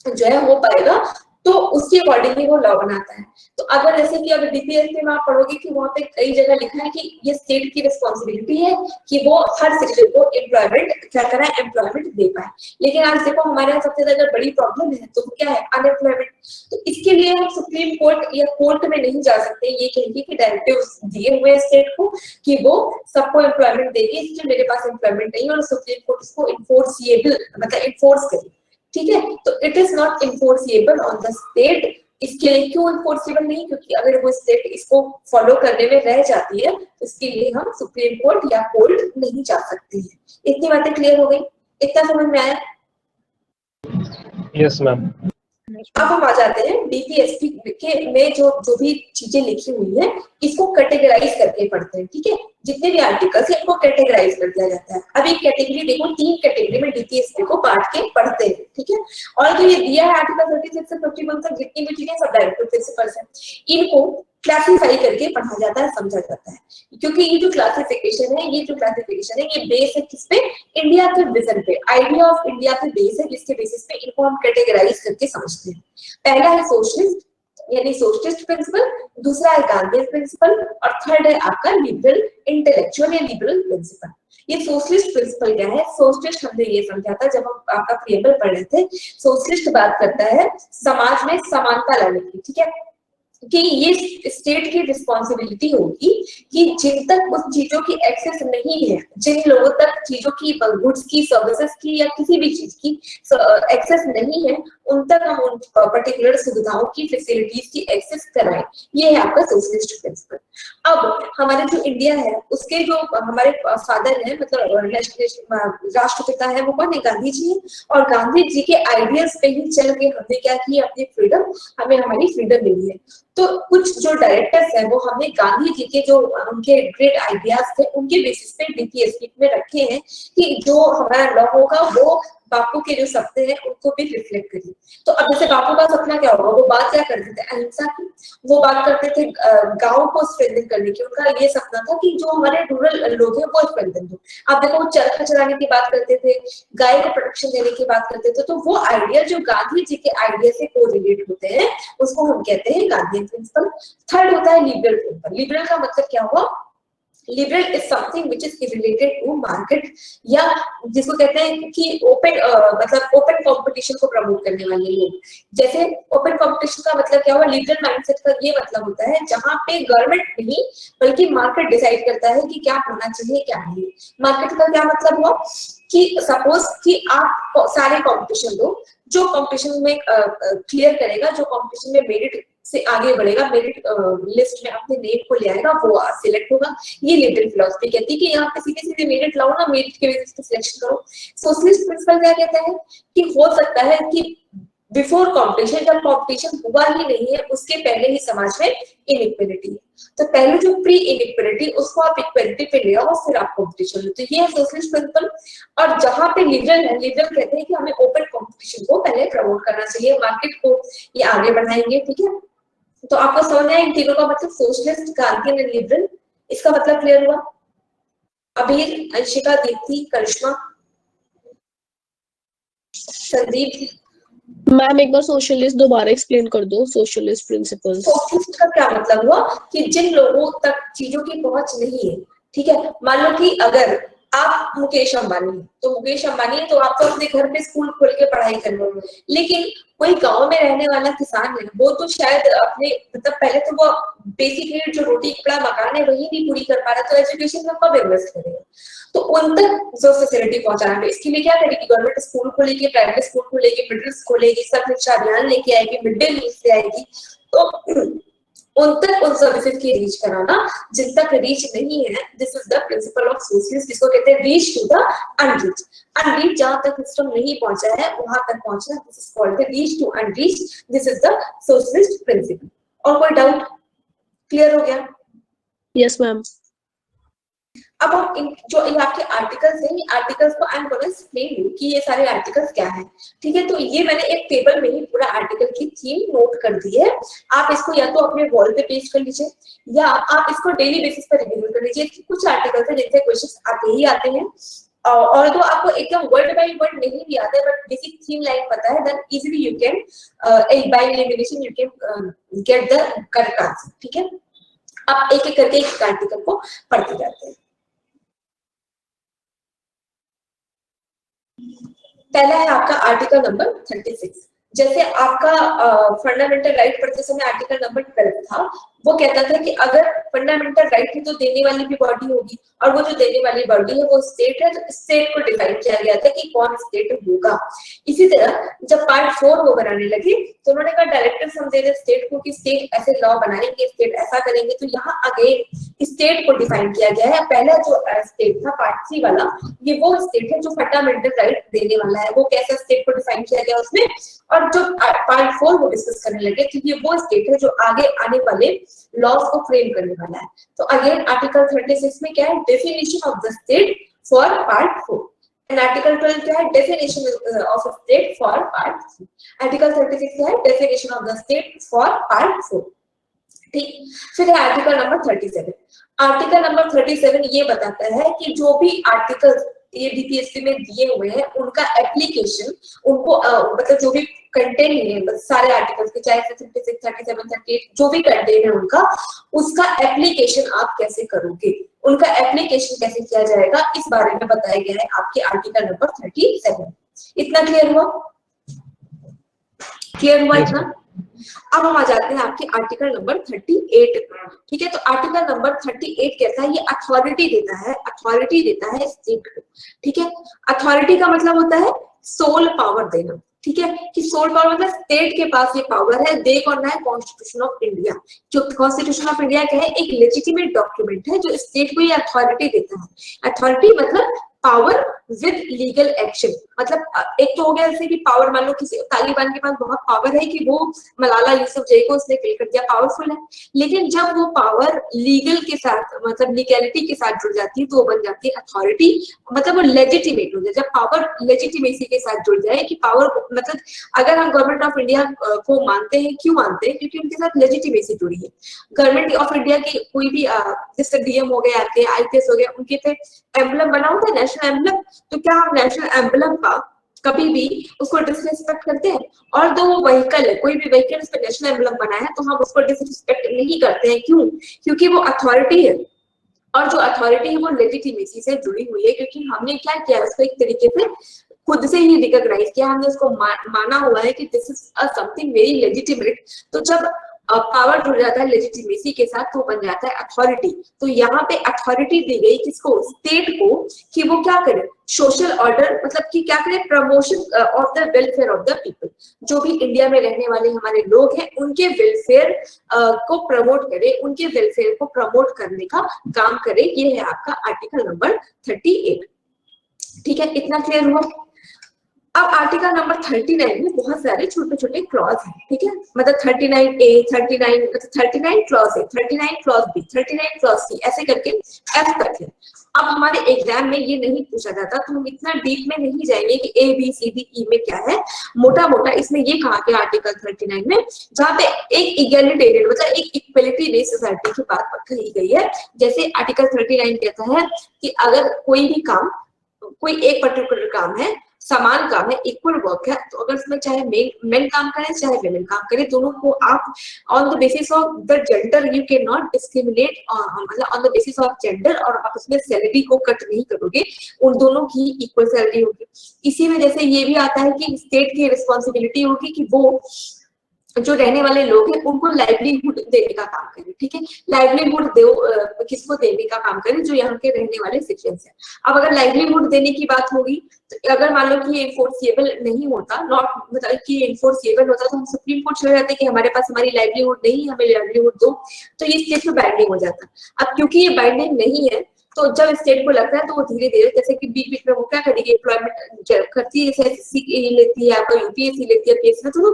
जो है हो पाएगा, तो उसके अकॉर्डिंगली वो लॉ बनाता है। तो अगर जैसे कि अगर DPSP में आप पढ़ोगे कि वहां पे कई जगह लिखा है कि ये स्टेट की रिस्पॉन्सिबिलिटी है कि वो हर सिटीजन को एम्प्लॉयमेंट क्या करा है, एम्प्लॉयमेंट दे पाए। लेकिन आज देखो हमारे यहाँ सबसे ज्यादा बड़ी प्रॉब्लम है तो क्या है, अनएम्प्लॉयमेंट। तो इसके लिए हम सुप्रीम कोर्ट या कोर्ट में नहीं जा सकते ये कहेंगे कि डायरेक्टिव दिए हुए स्टेट को कि वो सबको एम्प्लॉयमेंट देगी, इसलिए मेरे पास एम्प्लॉयमेंट नहीं है, और सुप्रीम कोर्ट इसको इन्फोर्सिएबल मतलब इन्फोर्स करे, ठीक है। तो it is not enforceable on the state. इसके लिए क्यों इन्फोर्सिबल नहीं, क्योंकि अगर वो स्टेट इसको फॉलो करने में रह जाती है तो इसके लिए हम सुप्रीम कोर्ट या कोर्ट नहीं जा सकते हैं। इतनी बातें क्लियर हो गई, इतना समझ में आया? Yes ma'am. अब हम आ जाते हैं DPSP के में जो भी चीजें लिखी हुई है इसको कैटेगराइज करके पढ़ते हैं, ठीक है। जितने भी आर्टिकल्स है इनको कैटेगराइज कर दिया जाता है। अब एक कैटेगरी देखो, 3 कैटेगरी में DPSP को बांट के पढ़ते हैं, ठीक है। और जो ये दिया है आर्टिकल 36 से 51 तक जितनी भी चीजें सब डायरेक्टिव प्रिंसिपल्स हैं, इनको क्लासिफाई करके पढ़ा जाता है, समझा जाता है। क्योंकि ये जो क्लासिफिकेशन है ये बेस है किस पे, इंडिया के विजन पे, आइडिया ऑफ इंडिया पे बेस है, जिसके बेसिस पे इनको हम कैटेगराइज करके समझते हैं। पहला है सोशलिस्ट यानी सोशलिस्ट प्रिंसिपल, दूसरा है गांधीयन प्रिंसिपल, और थर्ड है आपका लिबरल इंटेलेक्चुअल या लिबरल प्रिंसिपल। ये सोशलिस्ट प्रिंसिपल क्या है, सोशलिस्ट हमने ये समझा था जब हम आपका प्रिएम्बल पढ़ रहे थे। सोशलिस्ट बात करता है समाज में समानता लाने की, ठीक है, कि ये स्टेट की रिस्पॉन्सिबिलिटी होगी कि जिन तक उस चीजों की एक्सेस नहीं है, जिन लोगों तक चीजों की, गुड्स की, सर्विसेज की या किसी भी चीज की एक्सेस नहीं है, उन तक हम उन पर्टिकुलर सुविधाओं की, फैसिलिटीज की एक्सेस कराएं। ये है आपका सोशलिस्ट प्रिंसिपल। अब हमारे जो इंडिया है उसके जो हमारे फादर है मतलब राष्ट्रपिता है वो कौन है, गांधी जी है। और गांधी जी के आइडियाज पे ही चल के हमने क्या किया, अपनी फ्रीडम, हमें हमारी फ्रीडम मिली है। तो कुछ जो डायरेक्टर्स हैं वो हमने गांधी जी के जो उनके ग्रेट आइडियाज थे उनके बेसिस पे DPSP में रखे हैं कि जो हमारा लॉ होगा वो बापू के जो सपने हैं उनको भी रिफ्लेक्ट करिए। तो अब जैसे बापू का सपना क्या होगा, वो बात क्या करते थे, अहिंसा की। वो बात करते थे गांव को स्ट्रेंथन करने की, उनका ये सपना था कि जो हमारे रूरल लोग हैं वो स्ट्रेंथन हो। आप देखो वो चरखा चलाने की बात करते थे, गाय को प्रोटेक्शन देने की बात करते थे। तो वो आइडिया जो गांधी जी के आइडिया से कोरिलेट होते हैं उसको हम कहते हैं गांधीयन प्रिंसिपल। थर्ड होता है लिबरल प्रिंसिपल। लिबरल का मतलब क्या हुआ, liberal is something which is related to market, या जिसको कहते हैं कि ओपन मतलब ओपन कंपटीशन को प्रमोट करने वाले लोग। जैसे ओपन कंपटीशन का मतलब क्या हुआ, लिबरल माइंडसेट का ये मतलब होता है जहां पे गवर्नमेंट नहीं बल्कि मार्केट डिसाइड करता है कि क्या होना चाहिए क्या नहीं। मार्केट का क्या मतलब हुआ कि सपोज कि आप सारे कंपटीशन दो, जो कंपटीशन में क्लियर करेगा, जो कंपटीशन में मेरिट से आगे बढ़ेगा, मेरिट लिस्ट में अपने नेम को ले आएगा, वो सिलेक्ट होगा। ये लिबरल फिलॉसफी कहती है कि यहाँ पे सीधे सीधे मेरिट लाओ ना, मेरिट के बेसिस पे सिलेक्शन करो। सोशलिस्ट प्रिंसिपल क्या कहता है कि हो सकता है कि बिफोर कॉम्पिटिशन, जब कॉम्पिटिशन हुआ ही नहीं है उसके पहले ही समाज में इनइक्वालिटी है, तो पहले जो प्री इनइक्वालिटी उसको आप इक्वालिटी पे ले आओ, फिर आप कॉम्पिटिशन लो। तो ये है सोशलिस्ट प्रिंसिपल। और जहां पे लिबरल है, लिबरल कहते हैं कि हमें ओपन कॉम्पिटिशन को पहले प्रमोट करना चाहिए, मार्केट को ये आगे बढ़ाएंगे, ठीक है। तो आपको समझ आया इन तीनों का मतलब, सोशलिस्ट, गार्जियन एंड लिबरल, इसका मतलब क्लियर हुआ? अबीर, अंशिका, दीप्ति, करिश्मा, संदीप। मैम एक बार सोशलिस्ट दोबारा एक्सप्लेन कर दो, सोशलिस्ट प्रिंसिपल्स। सोशलिस्ट का क्या मतलब हुआ कि जिन लोगों तक चीजों की पहुंच नहीं है, ठीक है, मान लो कि अगर आप मुकेश अंबानी है, तो मुकेश अंबानी है तो आप तो अपने घर पे स्कूल खोल के पढ़ाई कर लो, लेकिन कोई गांव में रहने वाला किसान है, वो तो शायद अपने मतलब पहले तो वो बेसिक नीड जो रोटी कपड़ा मकान है वही नहीं पूरी कर पा रहा, तो एजुकेशन में कब इन्वेस्ट करेगा? तो उन तक जो फैसिलिटी पहुंचाना है, इसके लिए क्या करेगी गवर्नमेंट? स्कूल खोलेगी, प्राइवेट स्कूल खोलेगी, मिडिल खोलेगी, सब शिक्षा अभियान लेके आएगी, मिड डे मील ले आएगी, तो उन तक उन सर्विसेज की रीच कराना जिन तक रीच नहीं है। This is the principle of socialist, जिसको कहते हैं reach to the unreach. Unreach जहां तक सिस्टम नहीं पहुंचा है वहां तक पहुंचना, this is called the reach to unreach, this is the socialist principle. और कोई डाउट? क्लियर हो गया? Yes ma'am. अब हम इन जो ये आपके आर्टिकल्स हैं, ये आर्टिकल्स को I am gonna explain you कि ये सारे आर्टिकल्स क्या हैं, ठीक है। तो ये मैंने एक टेबल में ही पूरा आर्टिकल की थीम नोट कर दी है, आप इसको या तो अपने वॉल पे पेस्ट कर लीजिए या आप इसको डेली बेसिस पर रिवीजन कर लीजिए। कुछ आर्टिकल्स हैं जिनसे क्वेश्चंस आते ही आते हैं, और तो आपको एकदम वर्ड बाय वर्ड नहीं भी आता है, बट बेसिक थीम लाइन पता है, then easily you can by elimination you can get the correct answer, ठीक है। आप एक एक करके एक आर्टिकल को पढ़ते जाते हैं। पहला है आपका आर्टिकल नंबर 36। जैसे आपका फंडामेंटल राइट पढ़ते समय आर्टिकल नंबर 12 था, वो कहता था कि अगर फंडामेंटल राइट है तो देने वाली भी बॉडी होगी, और वो जो देने वाली बॉडी है वो स्टेट है, तो स्टेट को डिफाइन किया गया था कि कौन स्टेट होगा। इसी तरह जब पार्ट 4 वो बनाने लगे तो उन्होंने कहा डायरेक्टिव्स हम दे रहे स्टेट को कि स्टेट ऐसे लॉ बनाएंगे, स्टेट ऐसा करेंगे, तो यहाँ अगेन स्टेट को डिफाइन किया गया है। पहला जो स्टेट था पार्ट 3 वाला, ये वो स्टेट है जो फंडामेंटल राइट देने वाला है, वो कैसा स्टेट को डिफाइन किया गया उसमें। और जो पार्ट 4 वो डिस्कस करने लगे तो ये वो स्टेट है जो आगे आने वाले लॉज को फ्रेम करने वाला है। तो अगेन आर्टिकल 36 में क्या है? Definition of the state for part 4, and article 12 क्या है? Definition of state for part 3। Article 36 क्या है? Definition of the state for part 4, ठीक। फिर है आर्टिकल नंबर 37। आर्टिकल नंबर 37 ये बताता है कि जो भी आर्टिकल ये बीपीएससी में दिए हुए हैं उनका एप्लीकेशन, उनको मतलब जो भी कंटेंट है सारे आर्टिकल्स के, चाहे 36, 37, 38 जो भी कंटेंट है उनका, उसका एप्लीकेशन आप कैसे करोगे, उनका एप्लीकेशन कैसे किया जाएगा, इस बारे में बताया गया है आपके आर्टिकल नंबर 37। इतना क्लियर हुआ? क्लियर हुआ इतना? अब हम आ जाते हैं आपके आर्टिकल नंबर 38 पर, ठीक है। तो आर्टिकल नंबर 38 कहता है, ये अथॉरिटी देता है, अथॉरिटी देता है स्टेट को, ठीक है। अथॉरिटी का मतलब होता है सोल पावर देना, ठीक है, कि सोल पावर मतलब स्टेट के पास ये पावर है। दे कौन है? Constitution of India. जो कॉन्स्टिट्यूशन ऑफ इंडिया क्या है? एक लेजिटिमेट डॉक्यूमेंट है जो स्टेट को ये अथॉरिटी देता है। अथॉरिटी मतलब पावर विद लीगल एक्शन। मतलब एक तो हो गया जैसे कि पावर, मान लो किसी तालिबान के पास बहुत पावर है कि वो मलाला यूसुफजई को उसने किल कर दिया, पावरफुल है, लेकिन जब वो पावर लीगल के साथ मतलब लीगैलिटी के साथ जुड़ जाती है तो वो बन जाती है अथॉरिटी, मतलब वो लेजिटिमेट हो जाए। जब पावर लेजिटिमेसी के साथ जुड़ जाए कि पावर मतलब अगर हम गवर्नमेंट ऑफ इंडिया को मानते हैं, क्यों मानते हैं? क्योंकि उनके साथ लेजिटिमेसी जुड़ी है। गवर्नमेंट ऑफ इंडिया की कोई भी जैसे डीएम हो गए आपके, आईपीएस हो गए, उनके पे एम्बलम बना होता है नेशनल एम्बलम, तो क्या हम नेशनल एम्बलम का कभी भी उसको डिसरिस्पेक्ट करते हैं? और तो वो व्हीकल है, कोई भी व्हीकल इस पर नेशनल एम्बलम बना है तो हम उसको डिसरिस्पेक्ट नहीं करते हैं। क्यों? क्योंकि वो अथॉरिटी है, और जो अथॉरिटी है वो लेजिटिमेसी से जुड़ी हुई है, क्योंकि हमने क्या किया उसको एक तरीके से खुद से ही रिकॉग्नाइज किया, हमने उसको माना हुआ है कि this is something very legitimate. तो जब पावर जुड़ जाता है लेजिटिमेसी के साथ तो बन जाता है अथॉरिटी। तो यहाँ पे अथॉरिटी दी गई किसको, स्टेट को, कि वो क्या करे, सोशल ऑर्डर मतलब कि क्या करे, promotion of the welfare of the people, जो भी इंडिया में रहने वाले हमारे लोग हैं उनके वेलफेयर को प्रमोट करे, उनके वेलफेयर को प्रमोट करने का काम करे। ये है आपका आर्टिकल नंबर 38। ठीक है, इतना क्लियर हुआ। अब आर्टिकल नंबर 39 में बहुत सारे छोटे छोटे क्लॉज हैं, ठीक है, मतलब 39A, 39 क्लॉज है, 39 क्लॉज बी, 39 क्लॉज सी, ऐसे करके F तक है। अब हमारे एग्जाम में ये नहीं पूछा जाता तो हम इतना डीप में नहीं जाएंगे कि A B C D E में क्या है, मोटा मोटा इसमें ये कहा गया आर्टिकल 39 में, जहाँ पे एक इक्वालिटेरियन मतलब एक इक्वलिटी बेस्ड सोसाइटी की बात कही गई है। जैसे आर्टिकल 39 कहता है कि अगर कोई भी काम, कोई एक पर्टिकुलर काम है, समान काम है, इक्वल वर्क है, तो अगर उसमें चाहे मेन काम करें चाहे वेमेन काम करें, दोनों को आप on the basis of the gender you can not discriminate, मतलब on the basis of gender, और आप उसमें सैलरी को कट नहीं करोगे, उन दोनों की इक्वल सैलरी होगी। इसी में जैसे ये भी आता है कि स्टेट की रिस्पॉन्सिबिलिटी होगी कि वो जो रहने वाले लोग हैं उनको लाइवलीहुड देने का काम करें, ठीक है, लाइवलीहुड किसको देने का काम करें, जो यहाँ के रहने वाले सिटीजन्स हैं। अब अगर लाइवलीहुड देने की बात होगी तो अगर मान लो कि ये इन्फोर्सिएबल नहीं होता, नॉट मतलब कि इन्फोर्सिएबल होता तो हम सुप्रीम कोर्ट चले जाते कि हमारे पास हमारी लाइवलीहुड नहीं, हमें लाइवलीहुड दो, तो ये स्टेट में बाइंडिंग हो जाता। अब क्योंकि ये बाइंडिंग नहीं है तो जब स्टेट को लगता है तो वो धीरे धीरे, जैसे कि बीच बीच में वो क्या करेगी, एम्प्लॉयमेंट करती है, जैसे एसएससी लेती है, आपका यूपीएससी लेती है, पीएससी, तो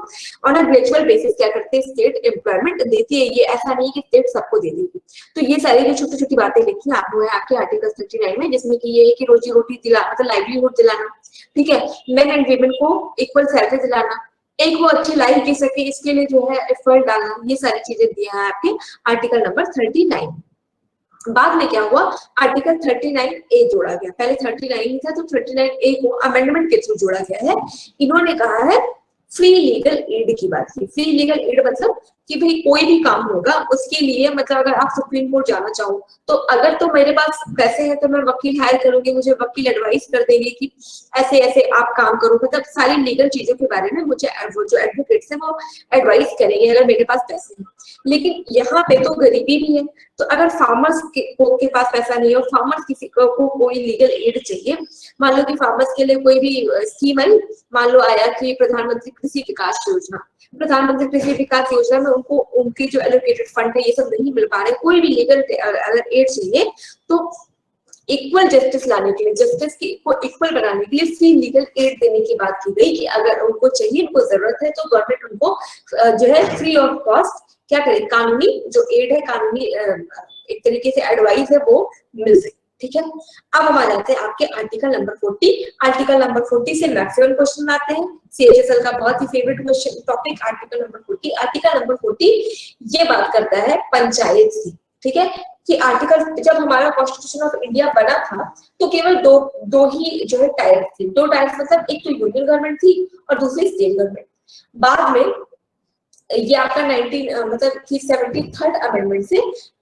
ऑन अ ग्रेजुअल बेसिस क्या करते हैं, स्टेट एम्प्लॉयमेंट देती है। ये ऐसा नहीं कि स्टेट सबको दे देगी। तो ये सारी जो छोटी छोटी बातें लिखी आप वो है आपके आर्टिकल 39 में, जिसमें कि ये है कि रोजी रोटी दिला मतलब लाइवलीहुड दिलाना, ठीक है, मेन एंड वीमेन को इक्वल सैलरी दिलाना, एक वो अच्छी लाइफ जी सके इसके लिए जो है एफर्ट डालना, ये सारी चीजें दिया है आपके आर्टिकल नंबर 39। बाद में क्या हुआ, आर्टिकल 39A जोड़ा गया, पहले 39 ही था तो 39A को अमेंडमेंट के थ्रू जोड़ा गया है। इन्होंने कहा है फ्री लीगल एड की बात की। फ्री लीगल एड मतलब कि भाई कोई भी काम होगा उसके लिए, मतलब अगर आप सुप्रीम कोर्ट जाना चाहो तो अगर तो मेरे पास पैसे हैं तो मैं वकील हायर करूंगी, मुझे वकील एडवाइस कर देंगे कि ऐसे ऐसे आप काम करो, मतलब सारी लीगल चीजों के बारे में मुझे वो जो एडवोकेट्स हैं वो एडवाइस करेंगे अगर मेरे पास पैसे हैं। लेकिन यहाँ पे तो गरीबी भी है, तो अगर फार्मर्स के पास पैसा नहीं है और फार्मर्स किसी को कोई लीगल एड चाहिए, मान लो कि फार्मर्स के लिए कोई भी स्कीम आई, मान लो आया कि प्रधानमंत्री कृषि विकास योजना, प्रधानमंत्री कृषि विकास योजना में उनको उनकी जो एलोकेटेड फंड है ये सब नहीं मिल पा रहे, कोई भी लीगल अगर एड चाहिए तो इक्वल जस्टिस लाने के लिए, जस्टिस की इक्वल बनाने के लिए फ्री लीगल एड देने की बात की गई कि अगर उनको चाहिए, उनको जरूरत है तो गवर्नमेंट उनको जो है फ्री ऑफ कॉस्ट क्या करे, कानूनी जो एड है, कानूनी एक तरीके से एडवाइस है वो मिल सके, ठीक है। अब हम आ जाते हैं आपके आर्टिकल नंबर 40। आर्टिकल नंबर 40 से मैक्सिमम क्वेश्चन आते हैं, सीएचएसएल का बहुत ही favourite question topic article number 40। Article number 40 ये बात करता है पंचायत की, ठीक है, कि आर्टिकल जब हमारा कॉन्स्टिट्यूशन ऑफ इंडिया बना था तो केवल दो ही जो है टाइप्स थी, दो टाइप्स मतलब एक तो यूनियन गवर्नमेंट थी और दूसरी स्टेट गवर्नमेंट। बाद में ये आपका 73rd अमेंडमेंट से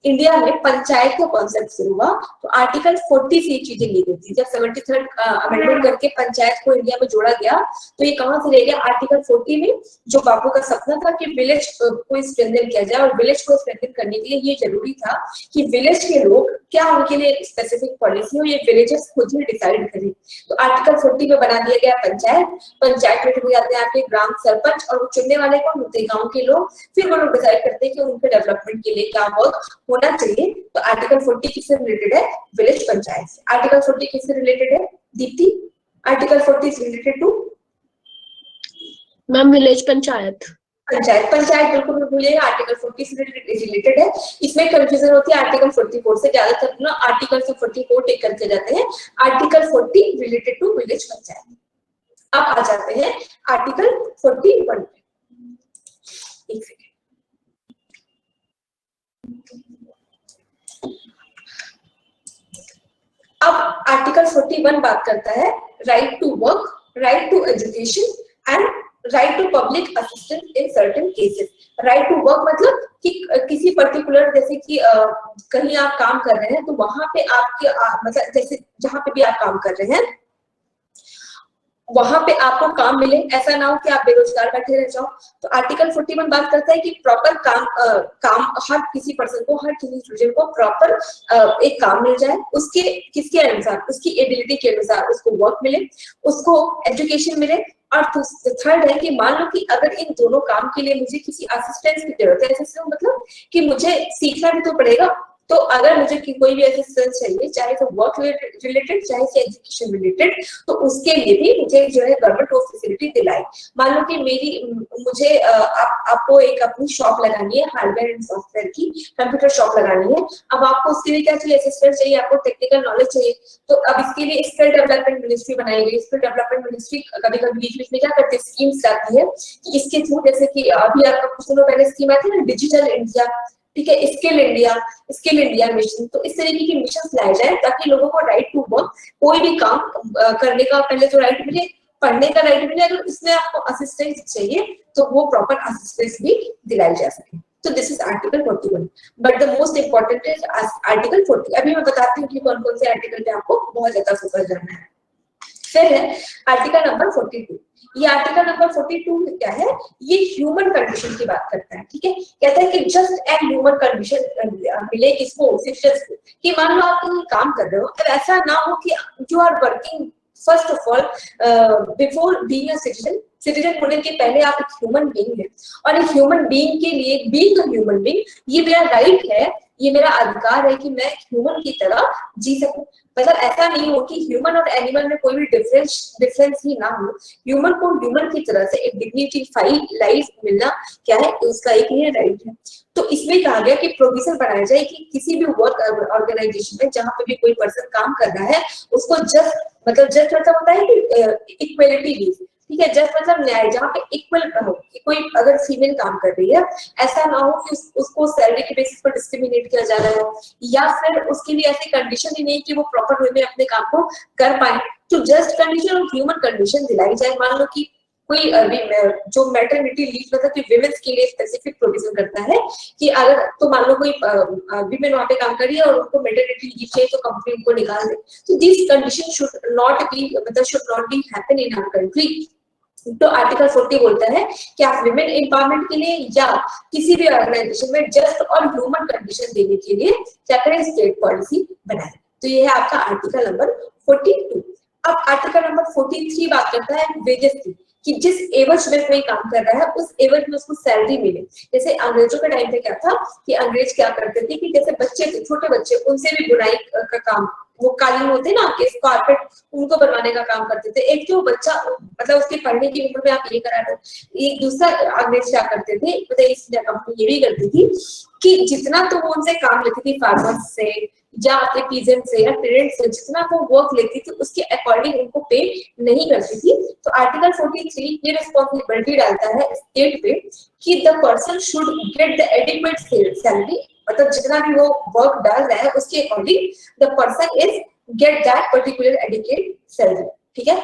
इंडिया में पंचायत का कॉन्सेप्ट शुरू हुआ, तो आर्टिकल 40 से ये चीजें ली गई थी। जब 73rd अमेंडमेंट करके पंचायत को इंडिया में जोड़ा गया तो ये कहां से ले गया, आर्टिकल 40 में, जो बापू का सपना था कि विलेज को स्ट्रेंथन किया जाए, और विलेज को स्ट्रेंथन करने के लिए ये जरूरी था कि विलेज के लोग क्या उनके लिए स्पेसिफिक पॉलिसी हो, ये विलेजेस खुद ही डिसाइड करें। तो आर्टिकल 40 में बना दिया गया पंचायत में हो जाते हैं आपके ग्राम सरपंच, और वो चुनने वाले कौन होते हैं, गाँव के लोग। फिर वो लोग डिसाइड करते हैं कि उनके डेवलपमेंट के लिए क्या वर्क होना चाहिए। तो आर्टिकल 40 किससे रिलेटेड है, विलेज पंचायत से। आर्टिकल 40 किससे रिलेटेड है Deepti, article 40 is related to ma'am village panchayat. Panchayat बिल्कुल भूलिएगा, आर्टिकल 40 से रिलेटेड है। इसमें कंफ्यूजन होती है आर्टिकल 44 से, ज्यादातर ना आर्टिकल से 44 टेक करके जाते हैं। Article 40 related to village panchayat. अब आ जाते हैं आर्टिकल 41 पे। एक सेकेंड, अब आर्टिकल 41 बात करता है right to work, right to education and right to public assistance in certain cases. Right to work मतलब कि किसी पर्टिकुलर, जैसे कि कहीं आप काम कर रहे हैं तो वहां पे आपके मतलब जैसे जहां पे भी आप काम कर रहे हैं वहां पे आपको काम मिले, ऐसा ना हो कि आप बेरोजगार बैठे रह जाओ। तो आर्टिकल 41 बात करता है कि प्रॉपर काम हर किसी पर्सन को, हर किसी स्टूडेंट को प्रॉपर एक काम मिल जाए, उसके किसके अनुसार, उसकी एबिलिटी के अनुसार उसको वर्क मिले, उसको एजुकेशन मिले। और थर्ड है कि मान लो कि अगर इन दोनों काम के लिए मुझे किसी असिस्टेंस की जरूरत है, असिस्टेंस मतलब कि मुझे सीखना भी तो पड़ेगा, तो अगर मुझे कोई भी असिस्टेंस चाहिए, चाहे तो वर्क रिलेटेड चाहे से एजुकेशन रिलेटेड, तो उसके लिए भी मुझे जो है गवर्नमेंट वो फैसिलिटी दिलाए। मान लो कि मुझे आपको एक अपनी शॉप लगानी है, हार्डवेयर एंड सॉफ्टवेयर की कंप्यूटर शॉप लगानी है। अब आपको उसके लिए क्या चाहिए, असिस्टेंट चाहिए, आपको टेक्निकल नॉलेज चाहिए। तो अब इसके लिए स्किल डेवलपमेंट मिनिस्ट्री बनाई गई। स्किल डेवलपमेंट मिनिस्ट्री कभी कभी बीच बीच में क्या करती है, स्कीम्स लाती है कि इसके थ्रू, जैसे कि अभी आपका कुछ दिनों पहले स्कीम आई थी ना, डिजिटल इंडिया, ठीक है, स्किल इंडिया मिशन। तो इस तरीके के मिशन लाए जाए ताकि लोगों को राइट टू वर्क, कोई भी काम करने का पहले तो राइट मिले, पढ़ने का राइट मिले, अगर इसमें आपको असिस्टेंस चाहिए तो वो प्रॉपर असिस्टेंस भी दिलाई जा सके। तो this is article 41, but the most important is article 40। अभी मैं बताती हूँ कि कौन कौन से आर्टिकल पे आपको बहुत ज्यादा फोकस करना है। फिर है आर्टिकल नंबर 42। ये आर्टिकल नंबर 42 में क्या है, ये ह्यूमन कंडीशन की बात करता है, ठीक है। कहता है कि जस्ट एन ह्यूमन कंडीशन मिले किसको, सिटीजन को, कि मान लो आप कहीं काम कर रहे हो, अब ऐसा ना हो कि you are working first of all before being a citizen होने के पहले आप एक ह्यूमन बीइंग है, और एक ह्यूमन बीइंग के लिए बीइंग अ ह्यूमन बीइंग, ये मेरा राइट है, ये मेरा अधिकार है कि मैं ह्यूमन की तरह जी सकूं। मतलब ऐसा नहीं हो कि ह्यूमन और एनिमल में कोई भी डिफरेंस ही ना हो, ह्यूमन को ह्यूमन की तरह से एक डिग्निफाइड लाइफ मिलना क्या है, उसका एक ही राइट है। तो इसमें कहा गया कि प्रोविजन बनाया जाए कि किसी भी वर्क ऑर्गेनाइजेशन में जहां पे भी कोई पर्सन काम कर रहा है, उसको जस्ट मतलब होता है कि इक्वलिटी लीव, ठीक है, जस्ट मतलब न्याय, जहाँ पे इक्वल हो कि कोई अगर फीमेल काम कर रही है, ऐसा ना हो कि उसको सैलरी के बेसिस पर डिस्क्रिमिनेट किया जा रहा हो, या फिर उसके लिए ऐसी कंडीशन ही नहीं कि वो प्रॉपर वे में अपने काम को कर पाए। तो जस्ट कंडीशन और ह्यूमन कंडीशन दिलाई जाए। मान लो कि कोई जो मैटरनिटी लीव मतलब कि विमेंस के लिए स्पेसिफिक प्रोविजन करता है कि अगर तो मान लो कोई विमेन वहां पे काम कर रही है और उनको मैटरनिटी लीव चाहिए, तो कंपनी उनको निकाल दे। तो this condition should not be happen in our country. तो आर्टिकल 40 बोलता है कि आप विमेन एम्पावरमेंट के लिए या किसी भी ऑर्गेनाइजेशन में जस्ट और ह्यूमन कंडीशन देने के लिए क्या करें, स्टेट पॉलिसी बनाए। तो ये है आपका आर्टिकल नंबर 42। अब आर्टिकल नंबर 43 बात करता है वेजेस की, कि जिस एवज में कोई काम कर रहा है उस एवज में उसको सैलरी मिले। जैसे अंग्रेजों के टाइम पे क्या था कि अंग्रेज क्या करते थे कि जैसे बच्चे थे, छोटे बच्चे, उनसे भी बुनाई का काम, वो कालीन होते ना आपके कारपेट, उनको बनवाने का काम करते थे। एक तो बच्चा मतलब उसके पढ़ने की उम्र में आप ये करा दो। एक दूसरा अंग्रेज क्या करते थे, मतलब ईस्ट इंडिया कंपनी ये भी करती थी कि जितना तो वो उनसे काम लेती थी फार्मर्स से या अपने पीजेंट से या पेरेंट्स से, जितना वो वर्क लेती थी उसके अकॉर्डिंग उनको पे नहीं करती थी। तो आर्टिकल 43 ये रिस्पॉन्सिबिलिटी डालता है स्टेट पे कि the person should get the adequate salary, मतलब जितना भी वो वर्क डाल रहा है उसके according the person is get that particular adequate salary, ठीक है।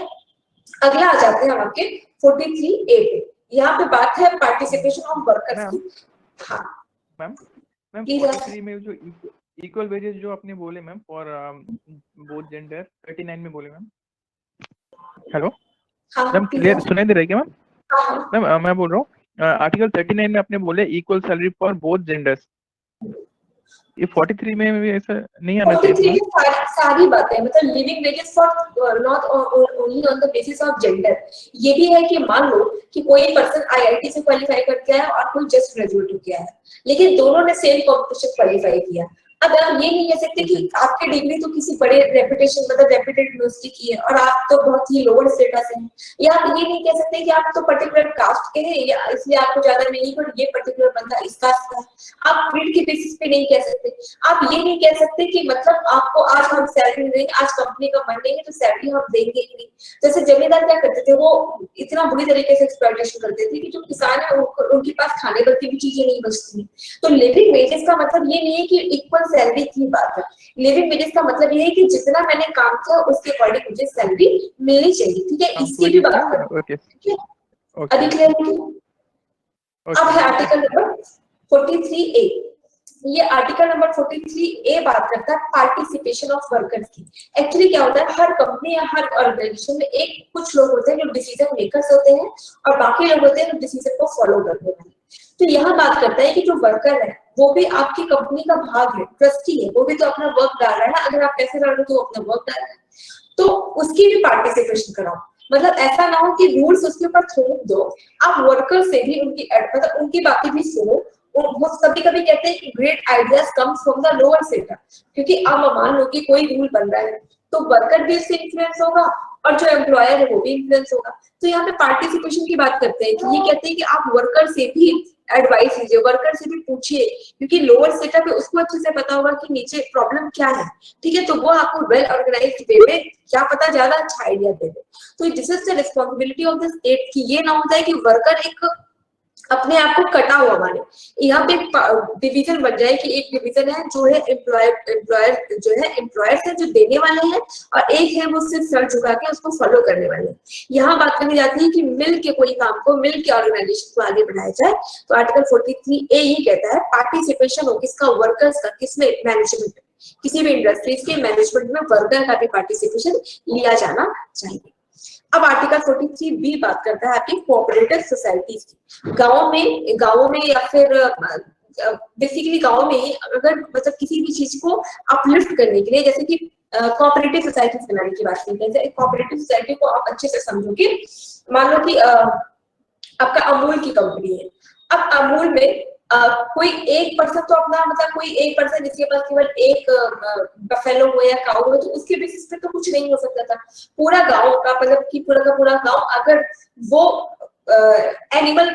अगला आ जाते हैं हम आपके 43A पे। यहाँ पे बात है पार्टिसिपेशन ऑफ वर्कर्स की। हाँ मैम 43 में जो इक्वल वेजेस जो आपने बोले मैम फॉर बोथ जेंडर 39 में बोले मैम। हेलो मैम क्लियर सुनाई दे रहा है क्या मैम? मैम मैं बोल रहा हूँ आर्टिकल 39 में आपने बोले equal salary for both genders, ये 43 में भी ऐसा नहीं आना चाहिए? सारी बातें मतलब living wages for not only on the basis of gender. ये भी है कि मान लो कि कोई पर्सन आईआईटी से क्वालिफाई करके आया और कोई जस्ट ग्रेजुएट हो गया है, लेकिन दोनों ने सेम कॉम्पिटिशन क्वालिफाई किया। अब आप ये नहीं कह सकते कि आपकी डिग्री तो किसी बड़े रेपुटेशन मतलब रेप्यूटेड यूनिवर्सिटी की है और आप तो बहुत ही लोअर स्टेटस है, या आप ये नहीं कह सकते कि आप तो पर्टिकुलर कास्ट के हैं या इसलिए आपको ज्यादा मिली, पर ये पर्टिकुलर बंदा इस कास्ट का है। आप क्रीड के बेसिस पे नहीं कह सकते। आप ये नहीं कह सकते कि मतलब आपको आज हम सैलरी देंगे, आज कंपनी का मन नहीं है तो सैलरी हम देंगे ही नहीं। जैसे जमींदार क्या करते थे, वो इतना बुरी तरीके से एक्सप्लॉयटेशन करते थे कि जो किसान है उनके पास खाने भर की भी चीजें नहीं बचती। तो लिविंग वेजेस का मतलब ये नहीं है कि इक्वल सैलरी की बात है। लिविंग वेजेस का मतलब ये है कि जितना मैंने काम किया उसके अकॉर्डिंग मुझे सैलरी मिलनी चाहिए, ठीक है। इसकी भी बात करें, ठीक है। अभी क्लियर है? अब है आर्टिकल नंबर 43A। ये आर्टिकल नंबर 43A बात करता है पार्टिसिपेशन ऑफ वर्कर्स की। एक्चुअली क्या होता है, हर कंपनी या हर ऑर्गेनाइजेशन में एक कुछ लोग होते हैं जो डिसीजन मेकर्स होते हैं और बाकी लोग होते हैं जो डिसीजन को फॉलो करने वाले। तो यहाँ बात करता है कि जो वर्कर है वो भी आपकी कंपनी का भाग है, ट्रस्टी है, वो भी तो अपना वर्क डाल रहा है ना। अगर आप पैसे डाल रहे हो तो अपना वर्क डाल रहा है, तो उसकी भी पार्टिसिपेशन कराओ। मतलब ऐसा ना हो कि रूल्स उसके ऊपर थोप दो, आप वर्कर से भी उनकी मतलब उनकी बातें भी सुनो। वो कभी कभी कहते हैं कि great ideas comes from the lower sector, क्योंकि अब मान लो कि कोई रूल बन रहा है तो वर्कर भी इससे इन्फ्लुएंस होगा और जो एम्प्लॉयर है वो भी इन्फ्लुएंस होगा। तो यहाँ पे पार्टिसिपेशन की बात करते हैं कि ये कहते हैं कि आप वर्कर से भी एडवाइस लीजिए, वर्कर से भी पूछिए, क्योंकि लोअर सेटअप है उसको अच्छे से पता होगा कि नीचे प्रॉब्लम क्या है, ठीक है। तो वो आपको वेल ऑर्गेनाइज्ड वे में क्या पता ज्यादा अच्छा आइडिया दे दे। तो this is the responsibility of the state कि ये ना हो जाए कि वर्कर एक अपने आप को कटा हुआ माने। यहाँ पे डिवीजन बन जाए कि एक डिवीजन है जो है एम्प्लॉयर जो है एम्प्लॉयर्स है जो देने वाले हैं, और एक है वो सिर्फ सर झुका के उसको फॉलो करने वाले हैं। यहाँ बात करनी जाती है कि मिल के कोई काम को, मिल के ऑर्गेनाइजेशन को आगे बढ़ाया जाए। तो आर्टिकल 43A ये कहता है पार्टिसिपेशन हो किसका, वर्कर्स का। किसमें, मैनेजमेंट। किसी भी इंडस्ट्रीज के मैनेजमेंट में वर्कर का भी पार्टिसिपेशन लिया जाना चाहिए। अब आर्टिकल 43B बात करता है आपकी कोऑपरेटिव सोसाइटीज की। गांवों में या फिर बेसिकली गांव में ही अगर मतलब किसी भी चीज को अपलिफ्ट करने के लिए, जैसे कि कोऑपरेटिव सोसाइटीज बनाने की बात करते हैं। कोऑपरेटिव सोसाइटी को आप अच्छे से समझोगे, मान लो कि आपका अमूल की कंपनी है। अब अमूल में कोई एक पर्सन तो अपना मतलब कोई एक पर्सन जिसके पास केवल एक बफेलो हो या काऊ हो, तो उसके बेसिस पे तो कुछ नहीं हो सकता था। पूरा गांव का मतलब कि पूरा का पूरा गांव अगर वो एनिमल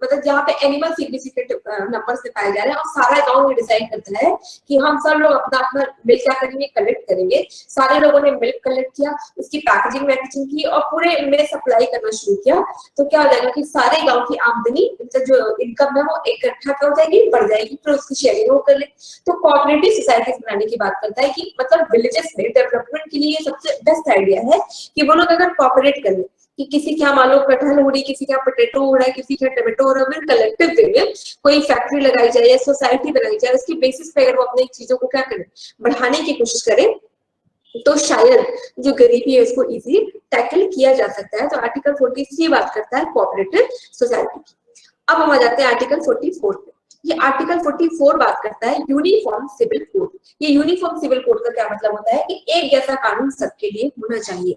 मतलब जहाँ पे एनिमल सिग्निफिकेंट नंबर से पाए जा रहे हैं और सारा गांव ये डिसाइड करता है कि हम सब लोग अपना अपना मिल्क क्या करेंगे, कलेक्ट करेंगे। सारे लोगों ने मिल्क कलेक्ट किया, उसकी पैकेजिंग की और पूरे में सप्लाई करना शुरू किया। तो क्या हो जाएगा कि सारे गांव की आमदनी मतलब जो इनकम है वो इकट्ठा हो जाएगी, बढ़ जाएगी, फिर उसकी शेयरिंग वो कर ले। तो कोऑपरेटिव सोसाइटीज बनाने की बात करता है कि मतलब विलेजेस में डेवलपमेंट के लिए सबसे बेस्ट आइडिया है कि वो लोग अगर कोऑपरेट कर ले कि किसी क्या मान लो कटहल हो रही, किसी क्या पोटैटो हो रहा है, किसी क्या टमाटो हो रहा है, कलेक्टिव वे में कोई फैक्ट्री लगाई जाए या सोसाइटी बनाई जाए, उसकी बेसिस पे अगर वो अपनी चीजों को क्या करें, बढ़ाने की कोशिश करें, तो शायद जो गरीबी है उसको इजीली टैकल किया जा सकता है। तो आर्टिकल 43 बात करता है कोऑपरेटिव सोसाइटी की। अब हम आ जाते हैं आर्टिकल 44 पे। ये आर्टिकल 44 बात करता है यूनिफॉर्म सिविल कोड। ये यूनिफॉर्म सिविल कोड का क्या मतलब होता है कि एक जैसा कानून सबके लिए होना चाहिए।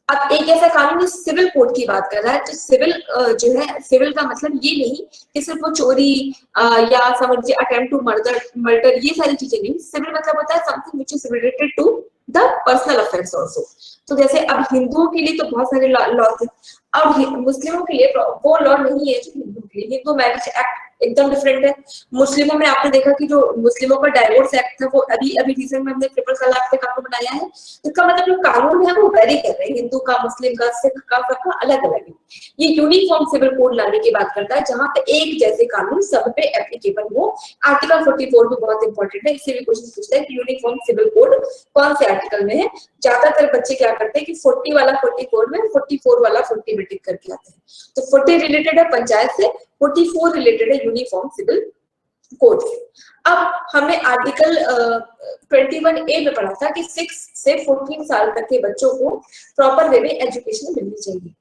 अब एक ऐसा कानून सिविल कोड की बात कर रहा है। तो सिविल जो है, सिविल का मतलब ये नहीं कि सिर्फ वो चोरी या समझिए अटेम्प्ट टू मर्डर ये सारी चीजें नहीं। सिविल मतलब होता है something which is related to the personal affairs also. तो जैसे अब हिंदुओं के लिए तो बहुत सारे लॉज है, अब मुस्लिमों के लिए वो लॉ नहीं है जो हिंदू के लिए। हिंदू मैरिज एक्ट एकदम डिफरेंट है। मुस्लिमों में आपने देखा कि जो मुस्लिमों का डाइवोर्स एक्ट था वो अभी रिसेंट में हमने ट्रिपल तलाक पे कानून बनाया है। इसका मतलब जो कानून है वो वेरी कर रहे हैं, हिंदू का, मुस्लिम का, सिख का, सबका अलग अलग है। ये यूनिफॉर्म सिविल कोड लाने की बात करता है जहां पे एक जैसे कानून सब पे एप्लीकेबल हो। आर्टिकल 44 भी बहुत इंपॉर्टेंट है, इससे भी क्वेश्चन पूछता है कि यूनिफॉर्म सिविल कोड कौन से आर्टिकल में है। ज्यादातर बच्चे क्या करते हैं कि 40 वाला 44 में, 44 वाला 40 में टिक करके आते हैं। तो 40 रिलेटेड है पंचायत से, 44 रिलेटेड है यूनिफॉर्म सिविल कोड से। अब हमने आर्टिकल 21A में पढ़ा था कि 6 से 14 साल तक के बच्चों को प्रॉपर वे में एजुकेशन मिलनी चाहिए।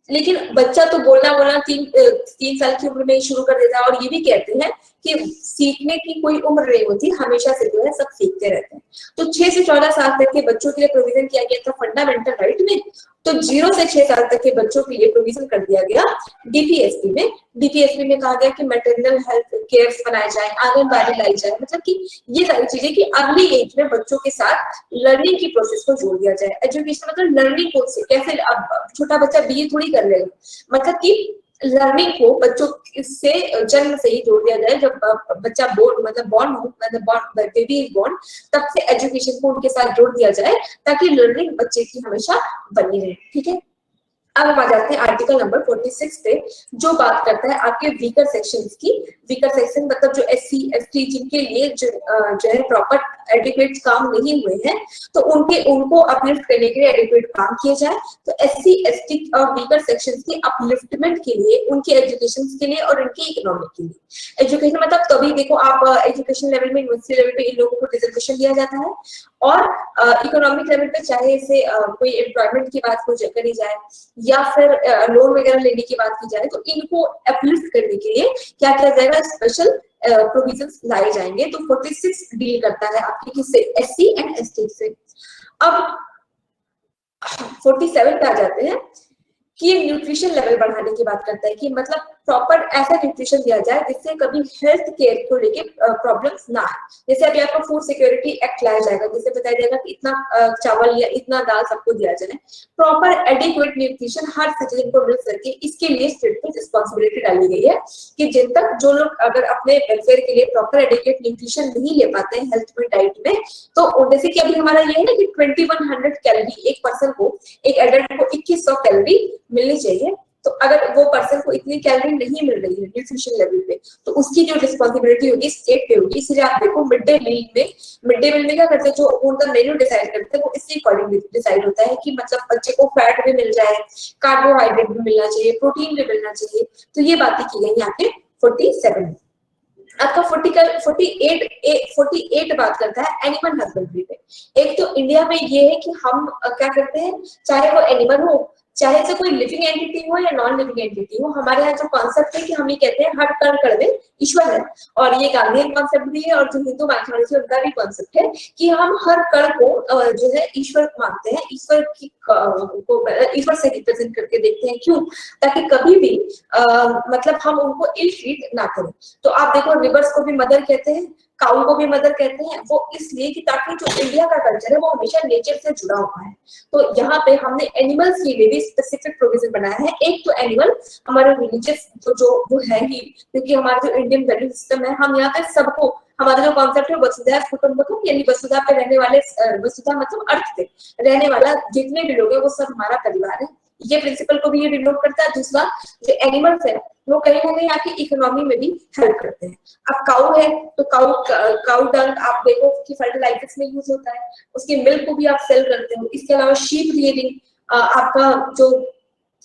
लेकिन बच्चा तो बोलना 3 साल की उम्र में ही शुरू कर देता है। और ये भी कहते हैं कि सीखने की कोई उम्र नहीं होती, हमेशा से जो है सब सीखते रहते हैं। तो 6 से 14 साल तक के बच्चों के लिए प्रोविजन किया गया था फंडामेंटल राइट में। तो 0 से 6 साल तक के बच्चों के लिए प्रोविजन कर दिया गया डीपीएसपी में। डीपीएसपी में कहा गया कि मैटरनल हेल्थ केयर्स बनाए जाए, आंगनबाड़ी लाई जाए, मतलब कि ये सारी चीजें कि अर्ली एज में बच्चों के साथ लर्निंग की प्रोसेस को जोड़ दिया जाए। एजुकेशन मतलब लर्निंग को कैसे, अब छोटा बच्चा बीए थोड़ी कर लेगा, मतलब कि लर्निंग को बच्चों से जन्म से ही जोड़ दिया जाए। जब बच्चा बेबी इज बोर्न तब से एजुकेशन को उनके साथ जोड़ दिया जाए ताकि लर्निंग बच्चे की हमेशा बनी रहे, ठीक है। अब हम आ जाते हैं आर्टिकल नंबर 46 पे, जो बात करता है आपके वीकर सेक्शंस की। वीकर सेक्शन मतलब जो SC ST जिनके लिए जो है प्रॉपर एडिक्वेट काम नहीं हुए हैं तो उनको अपलिफ्ट करने के लिए एडिक्वेट काम किया जाए। तो SC ST और वीकर सेक्शंस की अपलिफ्टमेंट के लिए, उनके एजुकेशन के लिए और उनकी इकोनॉमिक के लिए। एजुकेशन मतलब तभी देखो आप एजुकेशन लेवल में, यूनिवर्सिटी लेवल पे इन लोगों को रिजर्वेशन दिया जाता है, और इकोनॉमिक लेवल पे चाहे इसे कोई एम्प्लॉयमेंट की बात करी जाए या फिर लोन वगैरह लेने की बात की जाए, तो इनको अपलिफ्ट करने के लिए क्या किया जाएगा, स्पेशल प्रोविजंस लाए जाएंगे। तो 46 डील करता है आपके किससे, SC एंड ST से। अब 47 पे आ जाते हैं कि ये न्यूट्रिशन लेवल बढ़ाने की बात करता है कि मतलब प्रॉपर ऐसा न्यूट्रिशन दिया जाए जिससे कभी हेल्थ केयर को लेके प्रॉब्लम्स ना आए। जैसे अभी आपको फूड सिक्योरिटी एक्ट लाया जाएगा, जिससे बताया जाएगा कि इतना चावल या इतना दाल सबको दिया जाए। प्रॉपर एडिक्वेट न्यूट्रिशन हर सिटीजन को मिल सके, इसके लिए स्टेट पे रिस्पॉन्सिबिलिटी डाली गई है कि जिन तक जो लोग अगर अपने वेलफेयर के लिए प्रॉपर एडिक्वेट न्यूट्रिशन नहीं ले पाते हैं हेल्थ में, डाइट में, तो जैसे कि अभी हमारा ये है ना कि 2100 कैलोरी एक पर्सन को, एक एडल्ट को 2100 कैलोरी मिलनी चाहिए। तो अगर वो पर्सन को इतनी कैलोरी नहीं मिल रही है न्यूट्रिशन लेवल पे, तो उसकी जो रिस्पॉन्सिबिलिटी होगी स्टेट पे होगी। इसलिए आप देखो मिड डे मील में क्या करते हैं, जो उनका मेन्यू डिसाइड करते हैं वो इसके अकॉर्डिंग डिसाइड होता है कि मतलब बच्चे को फैट भी मिल जाए, कार्बोहाइड्रेट भी मिलना चाहिए, प्रोटीन भी मिलना चाहिए। तो ये बातें की गई यहाँ पे 47 में। आपका 48 बात करता है एनिमल हस्बेंड्री पे। एक तो इंडिया में ये है कि हम क्या करते हैं, चाहे वो एनिमल हो, चाहे से कोई लिविंग एंटिटी हो या नॉन लिविंग एंटिटी हो, हमारे यहाँ जो कॉन्सेप्ट है कि हम ये कहते हैं हर कण कण में ईश्वर है। और ये गांधीयन कॉन्सेप्ट भी है और जो हिंदू मैथमेटिक्स है उनका भी कॉन्सेप्ट है कि हम हर कण को जो है ईश्वर मानते हैं, ईश्वर से रिप्रेजेंट करके देखते हैं। क्यों? ताकि कभी भी मतलब हम उनको इल ट्रीट ना करें। तो आप देखो रिवर्स को भी मदर कहते हैं, काऊ को भी मदर कहते हैं, वो इसलिए कि ताकि जो इंडिया का कल्चर है वो हमेशा नेचर से जुड़ा हुआ है। तो यहाँ पे हमने एनिमल्स के लिए भी स्पेसिफिक प्रोविजन बनाया है। एक तो एनिमल हमारे रिलीजियस जो वो है ही, क्योंकि हमारा जो इंडियन वैल्यू सिस्टम है, हम यहाँ पे सबको, हमारा जो कॉन्सेप्ट है वसुधैव कुटुंबकम, यानी वसुधा पे रहने वाले, वसुधा मतलब अर्थ पे रहने वाला जितने भी लोग हैं वो सब हमारा परिवार है। ये प्रिंसिपल को भी ये डिनोट करता है। दूसरा, जो एनिमल्स है वो कहीं ना कहीं आपकी इकोनॉमी में भी हेल्प करते हैं। अब काऊ है तो काऊ डंग आप देखो कि फर्टिलाइजर्स में यूज होता है, उसके मिल्क को भी आप सेल करते हो। इसके अलावा शीप रियरिंग, आपका जो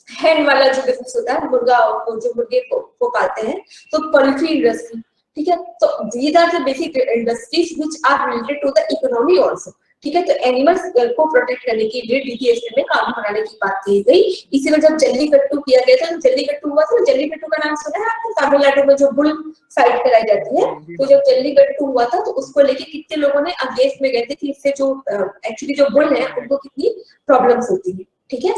हैंड वाला जो बिजनेस होता है, जो मुर्गे को पालते हैं, तो पोल्ट्री इंडस्ट्री, ठीक है। तो these are the basic industries which are related to the economy also, ठीक है। तो एनिमल्स को प्रोटेक्ट करने के लिए डीटीएसपी में कानून बनाने की बात की गई। इसीलिए जब जल्लीकट्टू किया गया था, जल्लीकट्टू हुआ था, जल्लीकट्टू का नाम सुना है आपने? तमिलनाडु में जो बुल फाइट कराई जाती है, तो जब जल्लीकट्टू हुआ था तो उसको लेके कितने लोगों ने अगेंस्ट में गए थे कि इससे जो एक्चुअली जो बुल है उनको कितनी प्रॉब्लम्स होती है, ठीक है।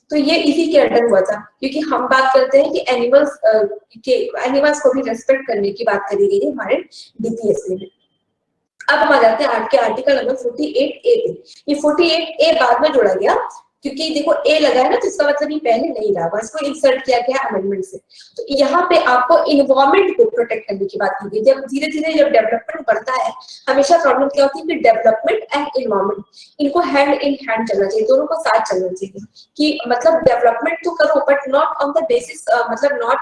तो ये इसी के अंडर हुआ था, क्योंकि हम बात करते हैं कि एनिमल्स को भी रेस्पेक्ट करने की बात करी गई है हमारे डीपीएसपी में। अब हम आ जाते हैं आर्टिकल नंबर 48A पे। ये 48A बाद में जोड़ा गया, क्योंकि देखो ए लगा है ना, तो इसका मतलब ये पहले नहीं रहा, इसको इंसर्ट किया गया अमेंडमेंट से। तो यहाँ पे आपको इन्वायरमेंट को प्रोटेक्ट करने की बात की गई। जब धीरे धीरे जब डेवलपमेंट बढ़ता है, हमेशा प्रॉब्लम क्या होती है कि डेवलपमेंट एंड इन्वायरमेंट इनको हैंड इन हैंड चलना चाहिए, दोनों को साथ चलना चाहिए। कि मतलब डेवलपमेंट तो करो but not on the basis, मतलब not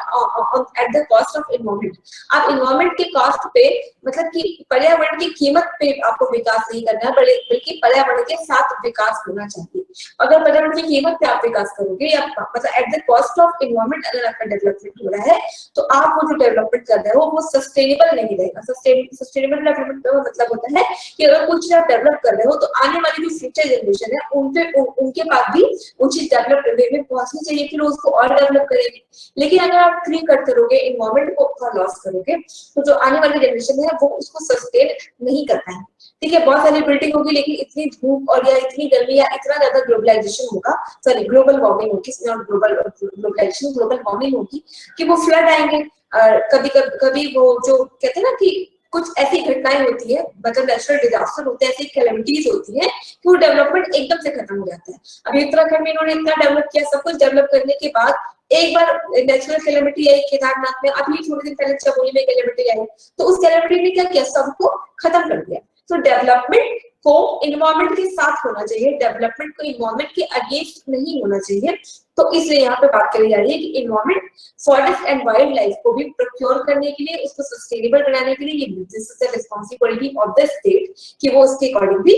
at the cost of environment. आप इन्वायरमेंट के कॉस्ट पे, मतलब कि पर्यावरण की कीमत पे आपको विकास नहीं करना है, बल्कि पर्यावरण के साथ विकास होना चाहिए। अगर पर्यावरण की कीमत पे आप विकास करोगे या मतलब eight the cost of environment अगर आपका डेवलपमेंट हो रहा है, तो आप वो जो डेवलपमेंट कर रहे हो वो सस्टेनेबल नहीं रहेगा। सस्टेनेबल डेवलपमेंट का मतलब होता है कि अगर कुछ आप डेवलप कर रहे हो तो आने वाली जो फ्यूचर जनरेशन है उनके पास भी वो चीज डेवलप वे में पहुंचनी चाहिए, फिर उसको और डेवलप करेंगे। लेकिन अगर आप फ्री करते रहोगे, इन्वायरमेंट को लॉस करोगे, तो जो आने वाली जनरेशन है वो उसको सस्टेन नहीं कर पाएंगे, ठीक है। बहुत सारी बिल्डिंग होगी, लेकिन इतनी धूप और या इतनी गर्मी या इतना ज्यादा ग्लोबलाइजेशन होगा, सॉरी ग्लोबल वार्मिंग होगी, नॉट ग्लोबलाइजेशन, ग्लोबल वार्मिंग होगी कि वो फ्लड आएंगे। कभी वो जो कहते हैं ना कि कुछ ऐसी घटनाएं होती है, मतलब नेचुरल डिजास्टर होते हैं, ऐसी कैलेमिटीज होती है कि वो डेवलपमेंट एकदम से खत्म हो जाता है। अभी उत्तराखंड में इन्होंने इतना डेवलप किया, सब कुछ डेवलप करने के बाद एक बार नेचुरल कैलेमिटी आई केदारनाथ में, अभी थोड़े दिन पहले चमोली में कैलेमिटी आई, तो उस कैलेमिटी ने क्या किया, सबको खत्म कर दिया। तो डेवलपमेंट को इन्वायरमेंट के साथ होना चाहिए, डेवलपमेंट को इन्वायरमेंट के अगेंस्ट नहीं होना चाहिए। तो इसलिए यहाँ पे बात करी जा रही है कि environment, forest and wild life को भी प्रोक्योर करने के लिए, उसको सस्टेनेबल बनाने के लिए ये this is the responsibility of the state कि वो उसके अकॉर्डिंग भी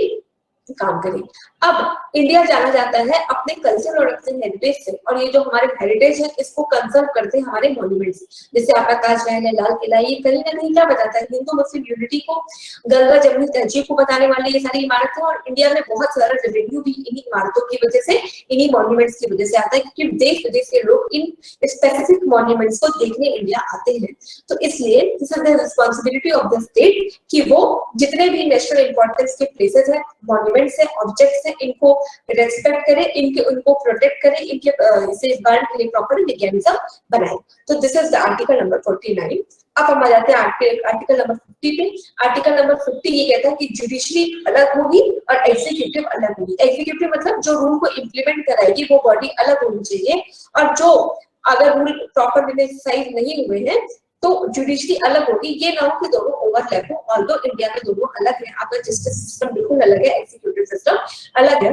काम करें। अब इंडिया जाना जाता है अपने कल्चर और अपने हेरिटेज से, और ये जो हमारे हेरिटेज है इसको कंजर्व करते हैं हमारे मॉन्यूमेंट्स, जैसे आपका ताजमहल है, लाल किला, ये कहीं ना कहीं क्या बताता है, हिंदू मुस्लिम यूनिटी को, गंगा जमुनी तहजीब को बताने वाले ये सारी इमारतें। और इंडिया में बहुत सारा रेवेन्यू भी इन्हीं इमारतों की वजह से, इन्हीं मॉन्यूमेंट्स की वजह से आता है, क्योंकि देश विदेश के लोग इन स्पेसिफिक मॉन्यूमेंट्स को देखने इंडिया आते हैं। तो इसलिए this is the responsibility of the state कि वो जितने भी नेशनल इंपॉर्टेंस के प्लेसेस है, मॉन्यूमेंट्स है, ऑब्जेक्ट्स है, इनको रेस्पेक्ट करे, उनको प्रोटेक्ट करे, इनके सेफगार्ड के लिए प्रॉपर मैकेनिज्म बनाए। तो this is the article number 49। अब हम आ जाते हैं आर्टिकल नंबर 50 पे। आर्टिकल नंबर 50 ये कहता है कि जुडिशरी अलग होगी और एग्जीक्यूटिव अलग होगी। एग्जीक्यूटिव मतलब जो रूल को इम्प्लीमेंट कराएगी वो बॉडी अलग होनी चाहिए, और जो अगर रूल प्रॉपर एक्सरसाइज नहीं हुए हैं तो जुडिशरी अलग होगी। ये ना हो कि दोनों ओवरलैप हो, ऑल्दो इंडिया में दोनों अलग है, आपका जस्टिस सिस्टम बिल्कुल अलग है, एग्जीक्यूटिव सिस्टम अलग है।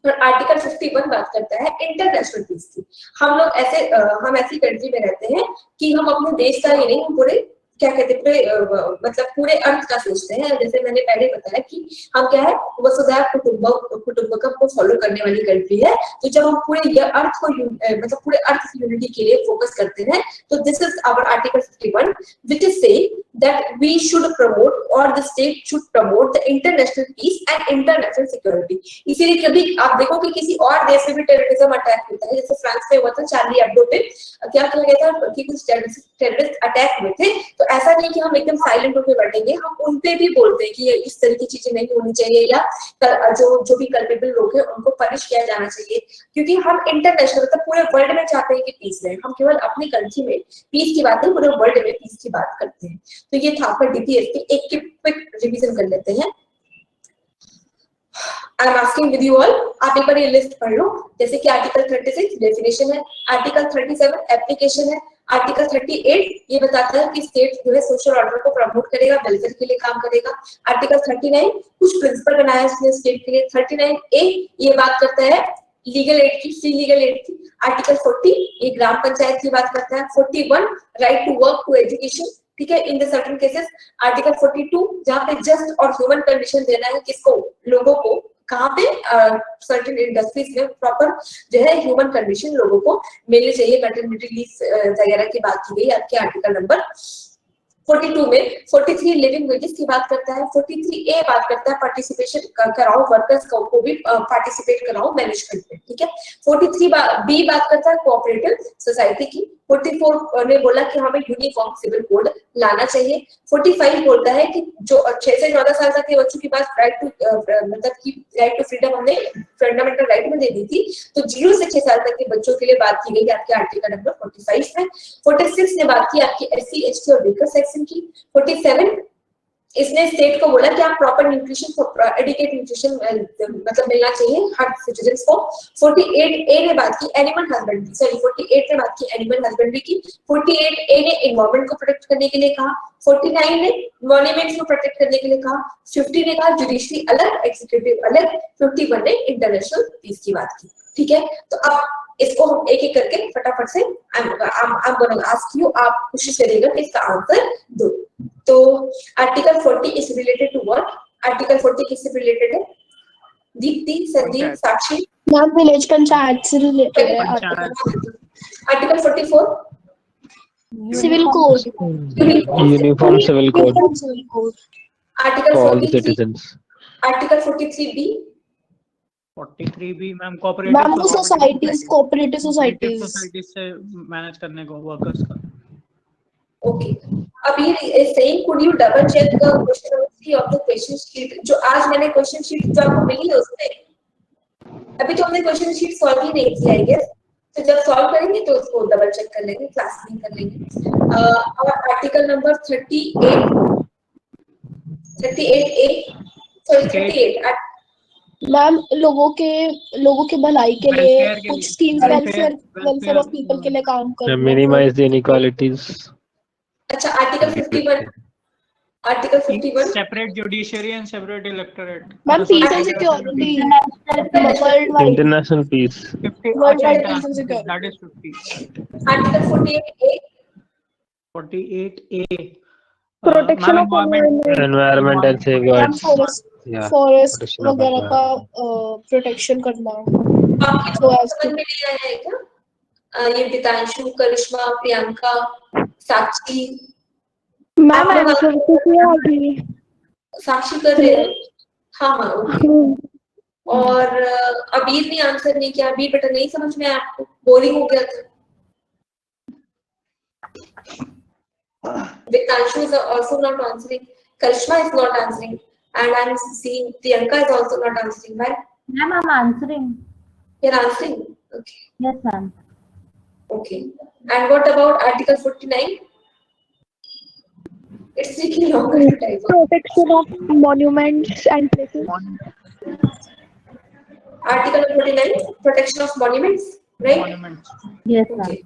और आर्टिकल 51 बात करता है इंटरनेशनल पीस की। हम लोग हम ऐसी कंट्री में रहते हैं कि हम अपने देश का ही नहीं, हम पूरे क्या कहते हैं मतलब पूरे अर्थ का सोचते हैं। जैसे मैंने पहले बताया कि हम क्या है, वसुधैव कुटुंबकम को फॉलो करने वाली कंट्री है। तो जब हम पूरे अर्थ को मतलब पूरे अर्थ की यूनिटी के लिए फोकस करते हैं, तो this is our article 51 which is saying that we should promote और the state should promote the international peace and international security. इसीलिए कभी आप देखो कि किसी और देश में भी टेररिज्म अटैक होता है, जैसे फ्रांस में हुआ था चार्ली एब्डो पे, क्या किया गया था कि कुछ टेररिस्ट अटैक हुए थे। तो ऐसा नहीं कि हम एकदम साइलेंट होकर बैठेंगे, हम उनपे भी बोलते हैं कि ये इस तरह की चीजें नहीं होनी चाहिए, या जो भी कल्पेबल लोग हैं उनको पनिश किया जाना चाहिए, क्योंकि हम इंटरनेशनल मतलब पूरे वर्ल्ड में चाहते हैं कि पीस रहे। हम केवल अपनी कंट्री में पीस की बात नहीं, पूरे वर्ल्ड में पीस की बात करते हैं। तो ये था आपका डीपीएस की एक क्विक रिवीजन कर लेते हैं। I am asking with you all, आप एक बार ये लिस्ट पढ़ लो। जैसे कि आर्टिकल 36 डेफिनेशन है, आर्टिकल 37 एप्लीकेशन है, आर्टिकल 38 ये बताता है कि स्टेट जो है सोशल ऑर्डर को प्रमोट करेगा, वेलफेयर के लिए काम करेगा। आर्टिकल 39 कुछ प्रिंसिपल बनाया है स्टेट के लिए। 39A ये बात करता है लीगल एड की, फ्री लीगल एड की। आर्टिकल 40 ये ग्राम पंचायत की बात करता है। 41 right to work to education, ठीक है, in the certain cases. Article 42 जहाँ पे जस्ट और ह्यूमन कंडीशन देना है, किसको, लोगों को, कहाँ पे सर्टेन इंडस्ट्रीज में प्रॉपर जो है ह्यूमन कंडीशन लोगों को मिलनी चाहिए, मैटरनिटी लीव वगैरह की बात की गई आपके आर्टिकल नंबर 42 में। 43 लिविंग वेजेस की बात करता है। 43A बात करता है पार्टिसिपेशन कराओ, वर्कर्स को भी पार्टिसिपेट कराओ मैनेजमेंट में, ठीक है। 43B बात करता है कोऑपरेटिव सोसाइटी की। 44 ने बोला कि हमें यूनिफॉर्म सिविल कोड लाना चाहिए। 45 बोलता है कि जो 6 से 14 साल तक के बच्चों के पास राइट टू मतलब की राइट टू फ्रीडम हमने फंडामेंटल राइट में दे दी थी, तो 0 से 6 साल तक के बच्चों के लिए बात की गई आपके आर्टिकल नंबर 45 में। 46 ने बात की आपकी SC ST और वीकर सेक्शन की। 47 इसने स्टेट को बोला कि आप प्रॉपर न्यूट्रिशन, एडिकेट न्यूट्रिशन मतलब मिलना चाहिए हर सिटीजन्स को। 48A ने बात की एनिमल हस्बेंड्री, सॉरी 48 ने बात की एनिमल हस्बेंड्री की। 48A ने एनवायरमेंट को प्रोटेक्ट करने के लिए कहा। 49 ने मॉन्यूमेंट्स को प्रोटेक्ट करने के लिए कहा। 50 ने कहा जुडिशरी अलग, एग्जीक्यूटिव अलग। 51 ने इंटरनेशनल पीस की बात की, ठीक है। तो अब इसको हम एक एक करके फटाफट से I'm gonna ask you, आप कोशिश करिएगा कि इसका आंसर दो। तो article 40 is related to what? Article 40 किससे रिलेटेड है? दीप्ति, संदीप, साक्षी? मैम विलेज पंचायत से रिलेटेड है। Article 44 civil code, uniform civil code article for all the 43 citizens. Article 43B 43B ma'am cooperative societies, cooperative societies से मैनेज करने को workers का। Okay, अब ये saying could you double check the question of the question sheet? जो आज मैंने question sheet जो आपको मिली है उसमें अभी तो हमने क्वेश्चन शीट सॉल्व ही नहीं किया है, यस। तो जब सॉल्व करेंगे तो उसको डबल चेक कर लेंगे, क्लास में कर लेंगे। और article number 38A sorry 38 ma'am लोगों के भलाई के लिए कुछ स्कीम्स, वेलफेयर ऑफ पीपल के लिए काम कर, मिनिमाइज द इनइक्वालिटीज। अच्छा, article Article 51. Separate judiciary and separate electorate. Ma'am, peace and security. Worldwide. International peace. 50. Worldwide अच्छा, peace and security. that is 50. Article 48A. 48A. Protection ma'am, of environment. Environment and Ma'am, safeguards. forest Yeah. forest protection of वगैरह का environment. Protection करना। आपके So as समझ में नहीं आया है क्या? ये दितांशु, करिश्मा, प्रियंका, साक्षी। मैम आंसर तो क्या आ गई? साक्षी कर रहे हैं? हाँ हाँ ओके। और अबीर ने आंसर नहीं किया। अबीर बेटा नहीं समझ में आया आपको? बोरिंग हो गया था? Vitashu is also not answering. Karishma is not answering, and I'm seeing Priyanka is also not answering. Right? Ma'am, I'm answering. You're answering. Okay. Yes, ma'am. Okay. And what about Article 49? It's taking longer to type. Protection of monuments and places. Article 49, protection of monuments, right? Monuments. Yes, ma'am. Okay.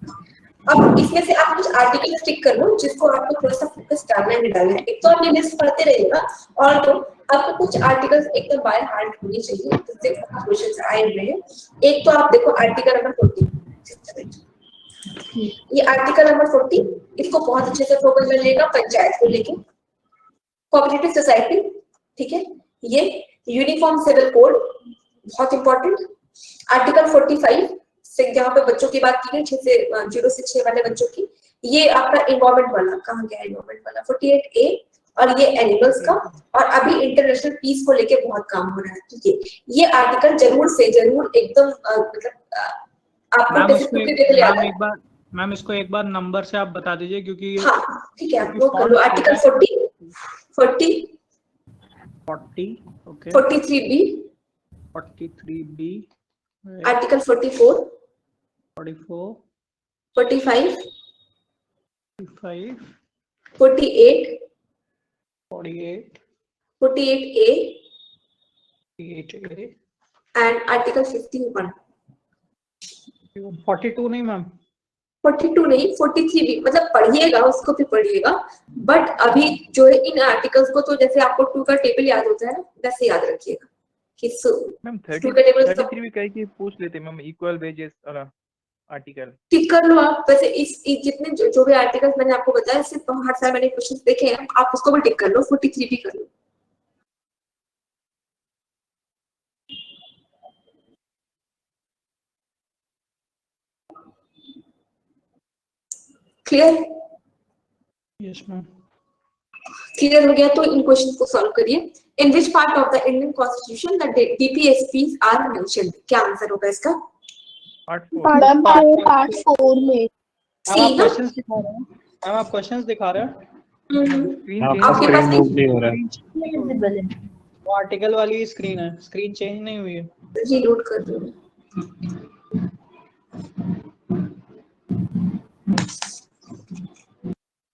अब इसमें से आप कुछ article टिक कर लो जिसको आपको थोड़ा सा फोकस डालना है डालना है। एक तो आप ये लिस्ट पढ़ते रहिएगा और तो आपको कुछ आर्टिकल्स एकदम बाय हार्ट होनी चाहिए जिससे क्वेश्चंस आए हुए हैं। एक तो आप देखो आर्टिकल नंबर 40, ये आर्टिकल नंबर 40 इसको बहुत अच्छे से फोकस कर लीजिएगा पंचायत को लेके। कोऑपरेटिव सोसाइटी, ठीक है, ये यूनिफॉर्म सिविल कोड बहुत इंपॉर्टेंट। आर्टिकल 45 से जहाँ पे बच्चों की बात की गई 0 से 6 वाले बच्चों की, ये आपका इन्वायरमेंट वाला कहाँ गया इन्वायरमेंट वाला 48A, और ये एनिमल्स का, और अभी इंटरनेशनल पीस को लेके बहुत काम हो रहा है। तो ये आर्टिकल जरूर से जरूर एकदम मतलब आपको मैम इसको एक बार नंबर से आप बता दीजिए क्योंकि हाँ ठीक है आप वो कर लो। Article 40 okay 43B, article 44 45 48 48A and article 51। 42 नहीं मैम, 42 नहीं 43 भी, मतलब पढ़िएगा उसको भी पढ़िएगा, बट अभी जो है इन आर्टिकल्स को तो जैसे आपको 2 का टेबल याद होता है ना वैसे याद रखिएगा कि मैम 2 का टेबल 33 भी कह के पूछ लेते मैम, इक्वल वेजेस वाला आर्टिकल टिक कर लो आप। वैसे इस जितने जो भी आर्टिकल्स मैंने आपको बताया इससे हर साल मैंने क्वेश्चंस देखे हैं, आप उसको भी टिक कर लो। 43 भी कर लो। क्लियर? Yes ma'am. क्लियर हो गया तो इन क्वेश्चंस को सॉल्व करिए। In which part of the Indian constitution the DPSPs are mentioned? क्या आंसर होगा इसका? पार्ट 4 पार्ट 4 में सी ना? क्वेश्चंस दिखा रहे हैं मैम, आप क्वेश्चंस दिखा रहे हैं। आपके पास मूव नहीं हो रहा है। Visible in. वो आर्टिकल वाली स्क्रीन है, स्क्रीन चेंज नहीं हुई है। रीलोड कर दो।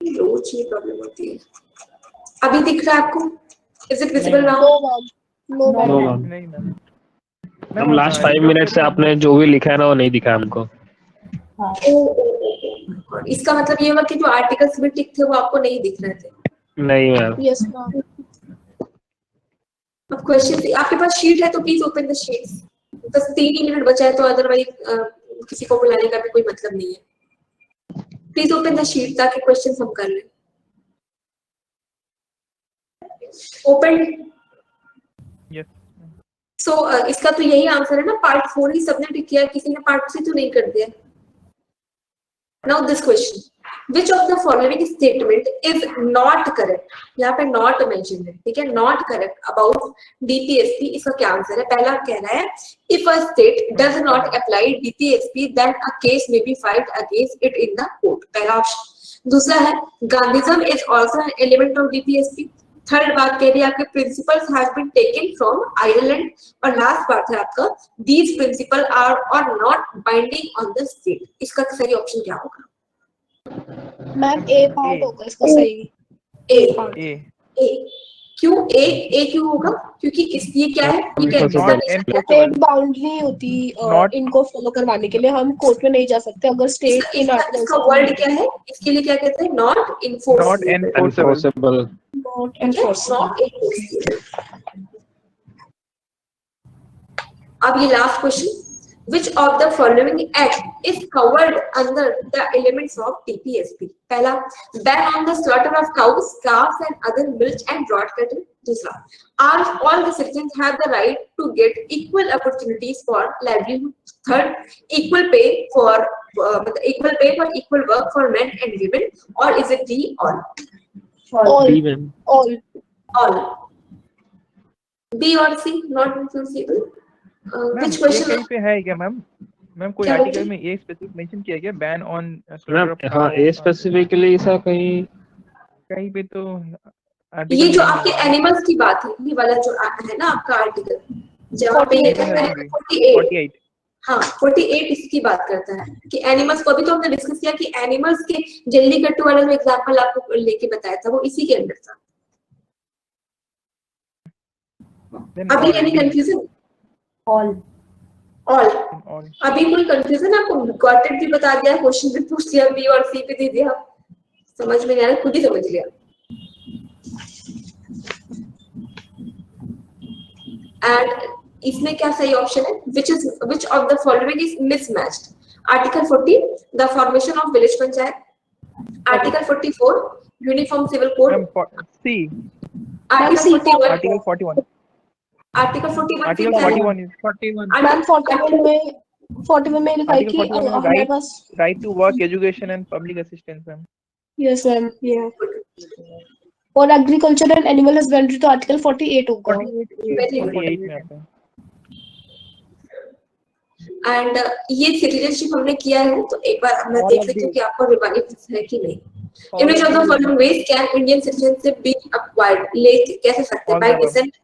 रोज ये प्रॉब्लम होती है। अभी दिख रहा है आपको? Is it visible now? No ma'am नहीं मैम, हम लास्ट 5 मिनट से आपने जो भी लिखा है ना वो नहीं दिखा हमको। इसका मतलब ये हुआ कि जो आर्टिकल्स में टिक थे वो आपको नहीं दिख रहे थे। नहीं मैम। Yes ma'am. अब क्वेश्चन आपके पास शीट है तो प्लीज ओपन द शीट्स। बस 3 ही मिनट बचा है तो अदरवाइज किसी को बुलाने का भी कोई मतलब नहीं है। प्लीज ओपन द शीट ताकि क्वेश्चन हम कर लें। ओपन। यस सो इसका तो यही आंसर है ना, पार्ट 4 ही सबने टिक किया, किसी ने पार्ट 3 तो नहीं कर दिया। Now this question, which of the following statement is not correct? यहाँ पे not mentioned है, ठीक है, not correct about DPSP। इसका क्या आंसर है? पहला कह रहा है if a state does not apply DPSP then a case may be filed against it in the court। पहला ऑप्शन। दूसरा है Gandhism is also an element of DPSP। Third बात कह रही है आपके principles has been taken from Ireland. और last बात है आपका these principle are not binding on the state. इसका सही ऑप्शन क्या होगा? मैम ए पार्ट होगा इसका सही। ए ए क्यों? ए क्यों होगा? क्योंकि ये क्या है? ये क्या स्टेट बाउंड्री होती इनको फॉलो करवाने के लिए हम कोर्ट में नहीं जा सकते अगर स्टेट इन इसका वर्ड क्या है? इसके लिए क्या कहते हैं? Not enforceable. Not Okay, enforceable. not enforceable. अब ये last question, which of the following act is covered under the elements of TPSP? पहला, ban on the slaughter of cows, calves and other milch and broad cattle. दूसरा, all the citizens have the right to get equal opportunities for livelihood. Third, equal pay for equal work for men and women. Or is it D, all? All. B, ma'am. All. All. B or C, not enforceable. Which ये question? कहीं पे है क्या ma'am? Ma'am कोई क्या article बोलते? में ये स्पेसिफिक मेंशन किया गया बैन ऑन मैम हाँ ये स्पेसिफिकली ऐसा कहीं कहीं पे तो ये आर्टिकल जो नहीं आपके है। एनिमल्स की बात है, ये वाला जो है ना आपका आर्टिकल, जहाँ पे ये 48 हाँ 48 इसकी बात करता है कि एनिमल्स को, अभी तो हमने डिस्कस किया कि एनिमल्स के जल्लीकट्टू वाला जो एग्जांपल आपको लेके बताया था वो इसी के अंदर था। अभी एनी कंफ्यूजन? All. ऑल। और अभी कोई कंफ्यूजन? आपको गॉटेड भी बता दिया, क्वेश्चन भी पूछ लिया, बी और सी भी दे दिया, समझ में नहीं आ रहा, खुद ही समझ लिया। एंड इसमें क्या सही ऑप्शन है? which of the following is mismatched? Article 40, the formation of village panchayat. Article 44, uniform civil code. Ma'am C Article 41, article 41 Article 41 article क्या है? 41 इज 41 मैम 41 में लिखा है कि आर्टिकल 41 हमारे पास right to work education and public assistance ma'am. Yes ma'am ये और एग्रीकल्चर एंड एनिमल हस्बेंड्री तो आर्टिकल 48 होगा। 48 में आता है। एंड ये सिटीजनशिप हमने किया है, तो एक बार मैं देख लेती हूँ कि आपको रिवाइव है कि नहीं। In which of the following ways can Indian citizenship be acquired? ले कैसे सकते हैं? By descent?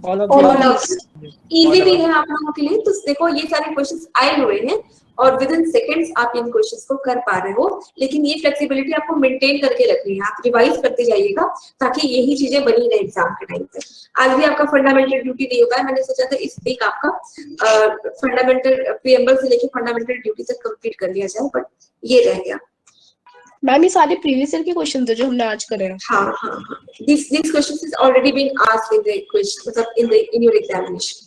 All of All the of easy भी है आप लोगों के लिए, तो देखो ये सारे क्वेश्चंस आए हुए हैं और विद इन सेकंड्स आप इन क्वेश्चंस को कर पा रहे हो, लेकिन ये फ्लेक्सिबिलिटी आपको मेंटेन करके रखनी है, आप रिवाइज करते जाइएगा ताकि यही चीजें बनी रहे एग्जाम के टाइम पे। आज भी आपका फंडामेंटल ड्यूटी नहीं होगा, मैंने सोचा था इस वीक आपका फंडामेंटल प्रीएम्बल से लेके फंडामेंटल ड्यूटी तक कंप्लीट कर लिया जाए, बट ये रह गया। मैम ये सारे प्रीवियस ईयर के क्वेश्चन थे जो हमने आज करे हैं। हाँ, these questions is already been asked in the question, मतलब in your examination.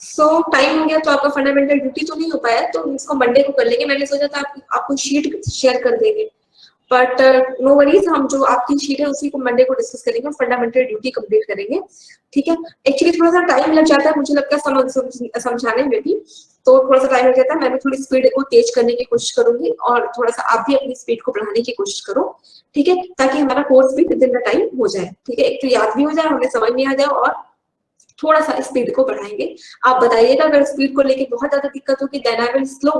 So time हो गया, तो आपका फंडामेंटल ड्यूटी तो नहीं हो पाया, तो इसको मंडे को कर लेंगे। मैंने सोचा था आपको शीट शेयर कर देंगे, बट नो वरीज, हम जो आपकी शीट है उसी को मंडे को डिस्कस करेंगे, फंडामेंटल ड्यूटी कंप्लीट करेंगे, ठीक है। एक्चुअली थोड़ा सा टाइम लग जाता है, मुझे लगता है समझाने में भी, तो थोड़ा सा टाइम लग जाता है। मैं भी थोड़ी स्पीड को तेज करने की कोशिश करूंगी और थोड़ा सा आप भी अपनी स्पीड को बढ़ाने की कोशिश करो, ठीक है, ताकि हमारा कोर्स भी विद इन द टाइम हो जाए, ठीक है। एक तो याद भी हो जाए, हमें समझ में आ जाए, और थोड़ा सा स्पीड को बढ़ाएंगे। आप बताइएगा अगर स्पीड को लेके बहुत ज्यादा दिक्कत होगी, then I will slow.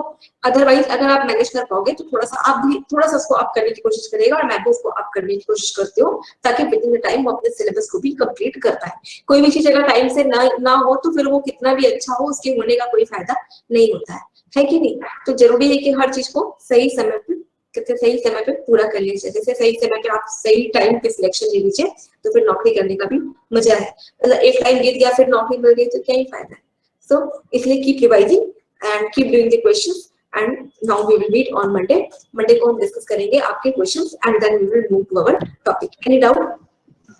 Otherwise अगर आप मैनेज कर पाओगे तो थोड़ा सा आप भी थोड़ा सा उसको अप करने की कोशिश करिएगा, और मैं भी उसको अप करने की कोशिश करती हूँ, ताकि विद इन द टाइम वो अपने सिलेबस को भी कंप्लीट कर पाए। कोई भी चीज अगर टाइम से ना हो तो फिर वो कितना भी अच्छा हो, उसके होने का कोई फायदा नहीं होता है कि नहीं। तो जरूरी है कि हर चीज को सही समय पे पूरा कर लीजिए। जैसे सही समय पे आप सही टाइम पे सिलेक्शन ले लीजिए, तो फिर नौकरी करने का भी मजा है। मतलब एक टाइम बीत गया फिर नौकरी मिल गई तो क्या ही फायदा है। सो इसलिए keep revising and keep doing the questions, and now we will meet on Monday को हम डिस्कस करेंगे आपके questions, and then we will move to our topic. Any doubt?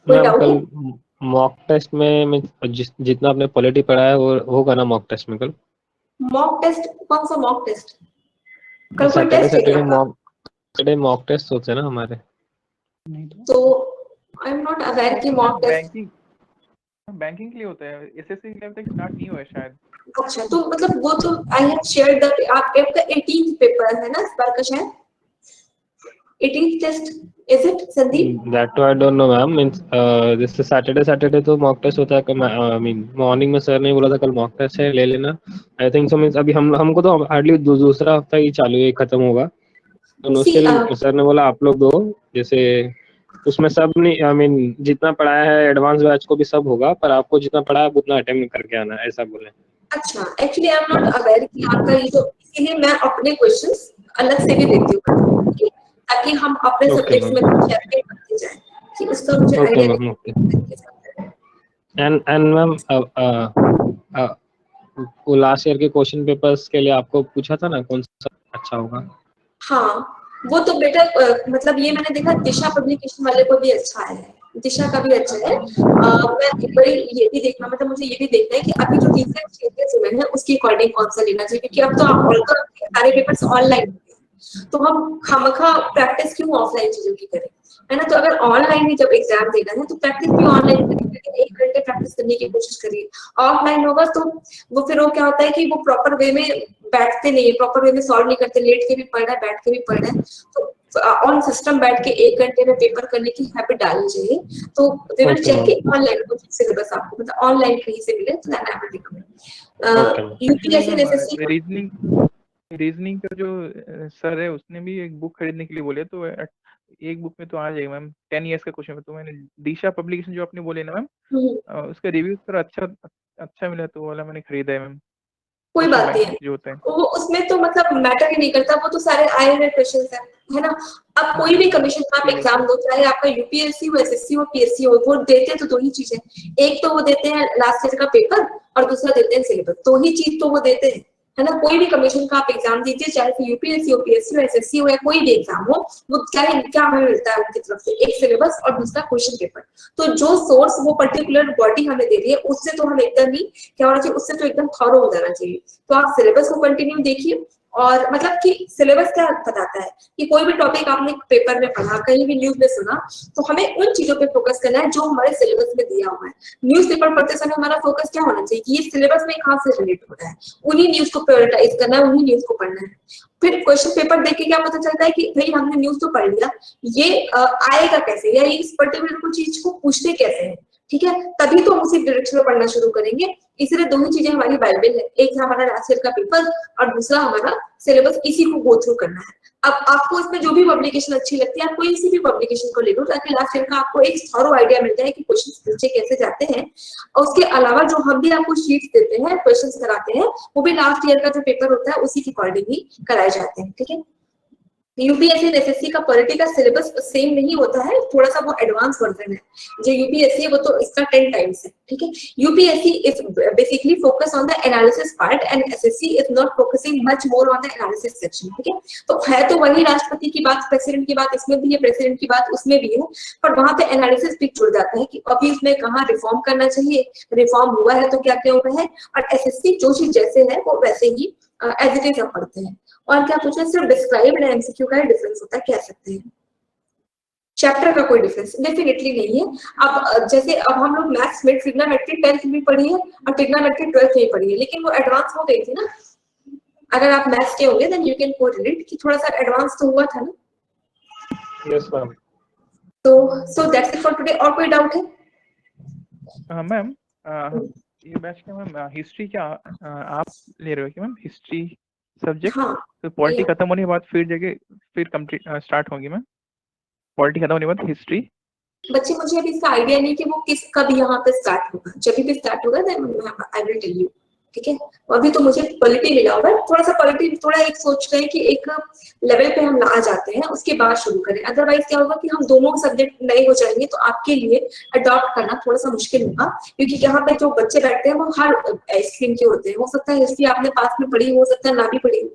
कोई डाउट? कल मॉक टेस्ट में जितना आपने पॉलिटी पढ़ा है वो होगा ना मॉक टेस्ट में कल? Mock test? कौन सा मॉक टेस्ट? कल कोई टेस्ट है क्या? सैटरडे मॉक टेस्ट होते हैं ना हमारे। तो आई एम नॉट अवेयर कि मॉक टेस्ट बैंकिंग के लिए होता है, एसएससी लेवल तक स्टार्ट नहीं हुआ है शायद। अच्छा, तो मतलब वो तो आई हैव शेयर्ड दैट आपका 18th पेपर है ना इस बार का, शायद 18th test, is it Sandeep? That I don't know ma'am, means this Saturday तो मॉक टेस्ट होता है। आई मीन मॉर्निंग में सर ने बोला था कल मॉक टेस्ट है, ले लेना। आई थिंक सो, मींस अभी हमको तो हार्डली दूसरा हफ्ता ही चालू है, खत्म होगा, तो स्टिल सर ने बोला आप लोग दो, जैसे उसमें सब नहीं, आई मीन जितना पढ़ाया है एडवांस बैच को भी सब होगा, पर आपको जितना पढ़ा है उतना अटेम्प्ट करके आना है, ऐसा बोले। अच्छा, actually I am not aware कि आपका ये, तो इसीलिए मैं अपने क्वेश्चंस अलग से भी देती हूँ, ताकि हम अपने सब्जेक्ट्स में चैप्टर करते जाएं, कि उसका मुझे आईडिया नहीं। एंड मैम वो लास्ट ईयर के क्वेश्चन पेपर्स के लिए आपको पूछा था ना कौन सा अच्छा होगा? हाँ, वो तो बेटा मतलब ये मैंने देखा दिशा पब्लिकेशन वाले को भी अच्छा है, दिशा का भी अच्छा है। मैं एक बार ये भी देखना, मतलब मुझे ये भी देखना है कि अभी जो रिसेंट चेंजेस हुए हैं उसके अकॉर्डिंग कौन सा लेना चाहिए, क्योंकि अब तो सारे पेपर्स ऑनलाइन, तो हम खामखा प्रैक्टिस क्यों ऑफलाइन चीजों की करें, है ना। तो अगर ऑनलाइन ही जब एग्जाम देना है तो प्रैक्टिस भी ऑनलाइन करिए, लेकिन 1 घंटे प्रैक्टिस करने की कोशिश करिए। ऑफलाइन होगा तो वो फिर वो क्या होता है कि वो प्रॉपर वे में बैठते नहीं है, प्रॉपर वे में सॉल्व नहीं करते, लेट के भी पढ़ रहा है, बैठ के भी पढ़ रहा है। तो ऑन सिस्टम बैठ के 1 घंटे में पेपर करने की हैबिट डालनी चाहिए। तो we will Okay, check ma'am. कि ऑनलाइन कुछ सिलेबस आपको मतलब ऑनलाइन कहीं से मिले तो that I will Okay, recommend. ma'am. Actually UPSC ma'am SSC reasoning का जो सर है उसने भी एक बुक खरीदने के लिए बोले, तो एक बुक में तो आ जाएगा मैम, 10 years का क्वेश्चन है। तो मैंने दिशा पब्लिकेशन जो आपने बोले ना मैम, उसका रिव्यू थोड़ा अच्छा मिला, तो वो वाला मैंने खरीदा है मैम, कोई क्वेश्चन बात नहीं बैंक है, जो होता है। वो उसमें तो मतलब मैटर ही नहीं करता, वो तो सारे आए हुए क्वेश्चन है ना। अब कोई भी कमीशन का आप एग्जाम दो, चाहे आपका यूपीएससी हो, एसएससी हो, पीएससी हो, वो देते तो दो ही चीजें, एक तो वो देते हैं लास्ट ईयर का पेपर और दूसरा देते हैं सिलेबस, दो ही चीज तो वो देते हैं, है ना। कोई भी कमीशन का आप एग्जाम दीजिए, चाहे फिर यूपीएससी हो, पीएससी हो, एसएससी हो, या कोई भी एग्जाम हो, वो क्या हमें मिलता है उनकी तरफ से, एक सिलेबस और दूसरा क्वेश्चन पेपर। तो जो सोर्स वो पर्टिकुलर बॉडी हमें दे रही है उससे तो हम एकदम ही क्या होना चाहिए, उससे तो एकदम थॉरो हो जाना चाहिए। तो आप सिलेबस को कंटिन्यू देखिए, और मतलब कि सिलेबस क्या बताता है कि कोई भी टॉपिक आपने पेपर में पढ़ा, कहीं भी न्यूज में सुना, तो हमें उन चीजों पे फोकस करना है जो हमारे सिलेबस में दिया हुआ है। न्यूज पेपर पढ़ते समय हमारा फोकस क्या होना चाहिए कि ये सिलेबस में कहाँ से रिलेट हो रहा है, उन्हीं न्यूज को प्रायोरिटाइज करना है, उन्हीं न्यूज को पढ़ना है। फिर क्वेश्चन पेपर देख के क्या पता चलता है कि भाई हमने न्यूज तो पढ़ लिया, ये आएगा कैसे, या इस पर्टिकुलर चीज को पूछते कैसे है, ठीक है, तभी तो हम उसी डायरेक्शन में पढ़ना शुरू करेंगे। इसलिए दोनों चीजें हमारी बाइबल है, एक है हमारा लास्ट ईयर का पेपर और दूसरा हमारा सिलेबस, इसी को गो थ्रू करना है। अब आपको इसमें जो भी पब्लिकेशन अच्छी लगती है, आप कोई सी भी पब्लिकेशन को ले लो, ताकि लास्ट ईयर का आपको एक थॉरो आइडिया मिल जाए कि क्वेश्चन पूछे कैसे जाते हैं। और उसके अलावा जो हम भी आपको शीट्स देते हैं, क्वेश्चन कराते हैं, वो भी लास्ट ईयर का जो पेपर होता है उसी के अकॉर्डिंग ही कराए जाते हैं, ठीक है। यूपीएससी और एसएससी का पॉलिटी का सिलेबस सेम नहीं होता है, थोड़ा सा वो एडवांस वर्जन है। जो यूपीएससी है वो तो इसका 10 टाइम्स है, ठीक है। UPSC is basically focus on the analysis part and SSC is not focusing much more on the analysis section, ठीक है। तो है तो वही राष्ट्रपति की बात, प्रेसिडेंट की बात इसमें भी है, प्रेसिडेंट की बात उसमें भी है, पर वहां पे एनालिसिस भी जुड़ जाता है कि अभी उसमें कहाँ रिफॉर्म करना चाहिए, रिफॉर्म हुआ है तो क्या क्या हुआ है, और एसएससी जो चीज जैसे है वो वैसे ही एज इट इज हम पढ़ते हैं। और क्या पूछना, सिर्फ डिस्क्राइब एंड एमसीक्यू का ही डिफरेंस होता है, कह सकते हैं। चैप्टर का कोई डिफरेंस डेफिनेटली नहीं है। अब जैसे अब हम लोग मैथ्स में ट्रिग्नोमेट्री 10th में पढ़ी है और ट्रिग्नोमेट्री 12th में पढ़ी है, लेकिन वो एडवांस हो गई थी ना। अगर आप मैथ्स के होंगे देन यू कैन कोरिलेट कि थोड़ा सा एडवांस तो हुआ था ना। Yes, ma'am. तो so that's it for today. और कोई डाउट है? मैम ये बैच का मैम हिस्ट्री क्या आप ले रहे हो क्या मैम, हिस्ट्री सब्जेक्ट? हाँ, तो पॉलिटी ये- खत्म होने के बाद फिर कंप्लीट स्टार्ट होगी मैम, पॉलिटी खत्म होने के बाद हिस्ट्री? बच्चे मुझे अभी इसका आइडिया नहीं कि वो किस कब यहाँ पे स्टार्ट होगा, जब भी स्टार्ट होगा then I will tell you, ठीक है। अभी तो मुझे पॉलिटी मिला हुआ है, थोड़ा सा पॉलिटी थोड़ा एक सोच रहे हैं कि एक लेवल पे हम आ जाते हैं उसके बाद शुरू करें, अदरवाइज क्या होगा कि हम दोनों सब्जेक्ट नए हो जाएंगे तो आपके लिए अडॉप्ट करना थोड़ा सा मुश्किल होगा, क्योंकि यहाँ पे जो बच्चे बैठते हैं वो हर स्ट्रीम के होते हैं। हो सकता है हिस्ट्री आपने पास में पढ़ी, हो सकता है ना भी पढ़ी हो,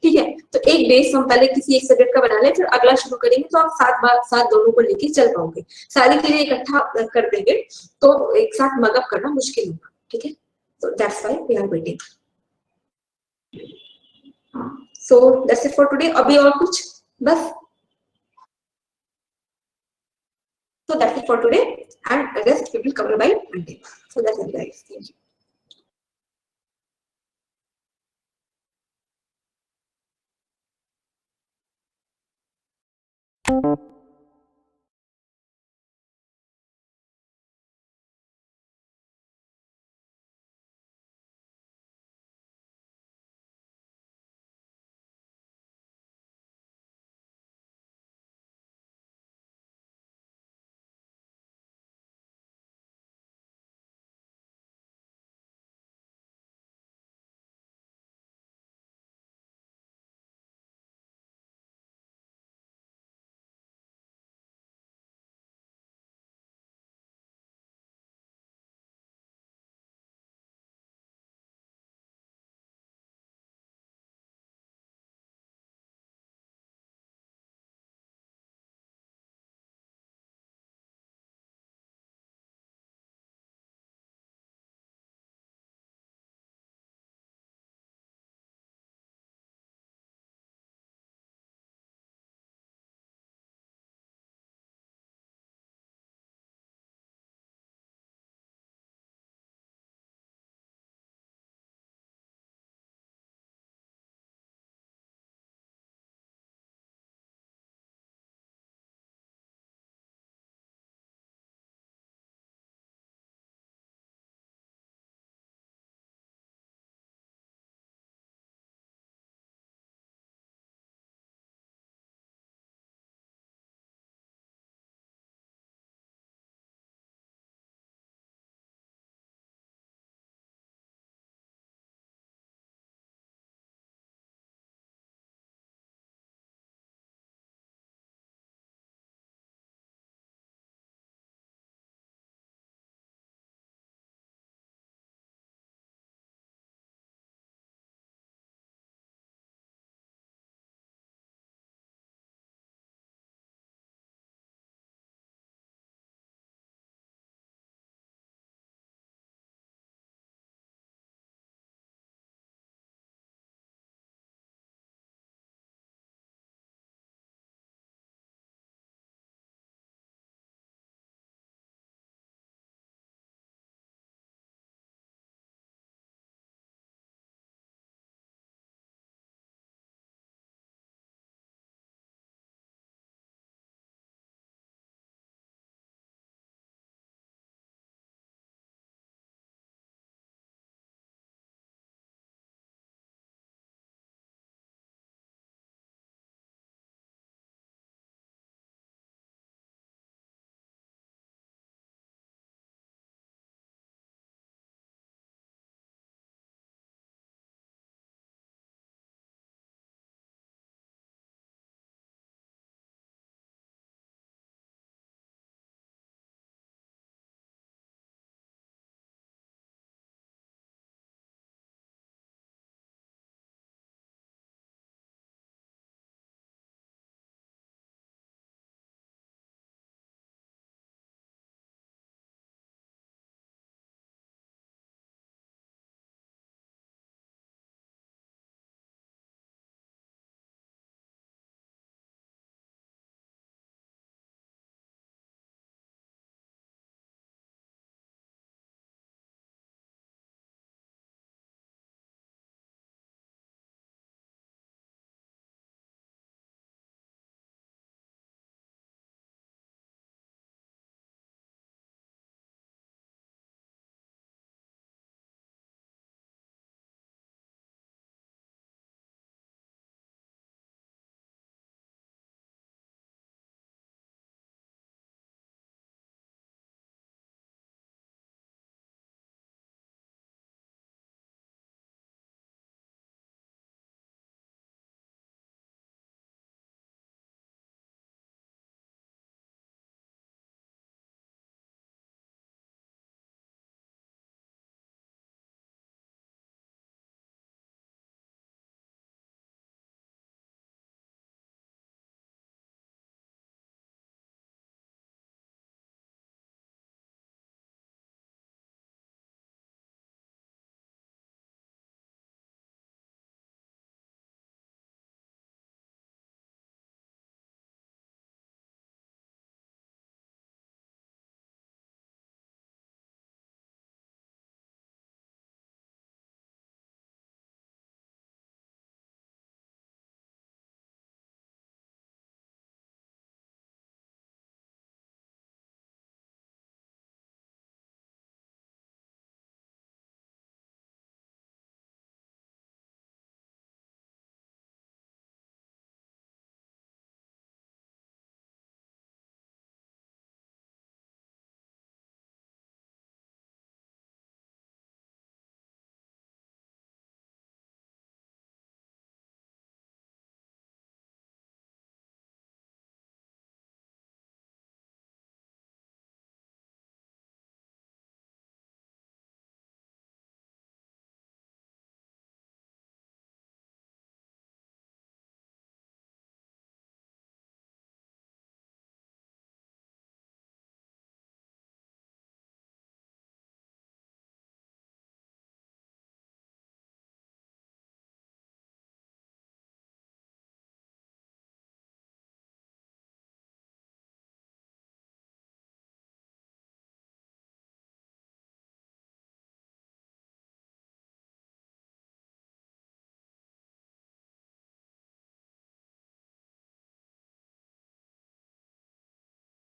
ठीक है। तो एक बेस हम पहले किसी एक सब्जेक्ट का बना लें, फिर अगला शुरू करेंगे तो आप साथ दोनों को लेके चल पाओगे। सारी चीजें इकट्ठा कर देंगे तो एक साथ मगअप करना मुश्किल होगा, ठीक है। So that's why we are waiting. So that's it for today. अभी और कुछ बस? So that's it for today, and the rest we will cover by Monday. So that's it, guys. Thank you.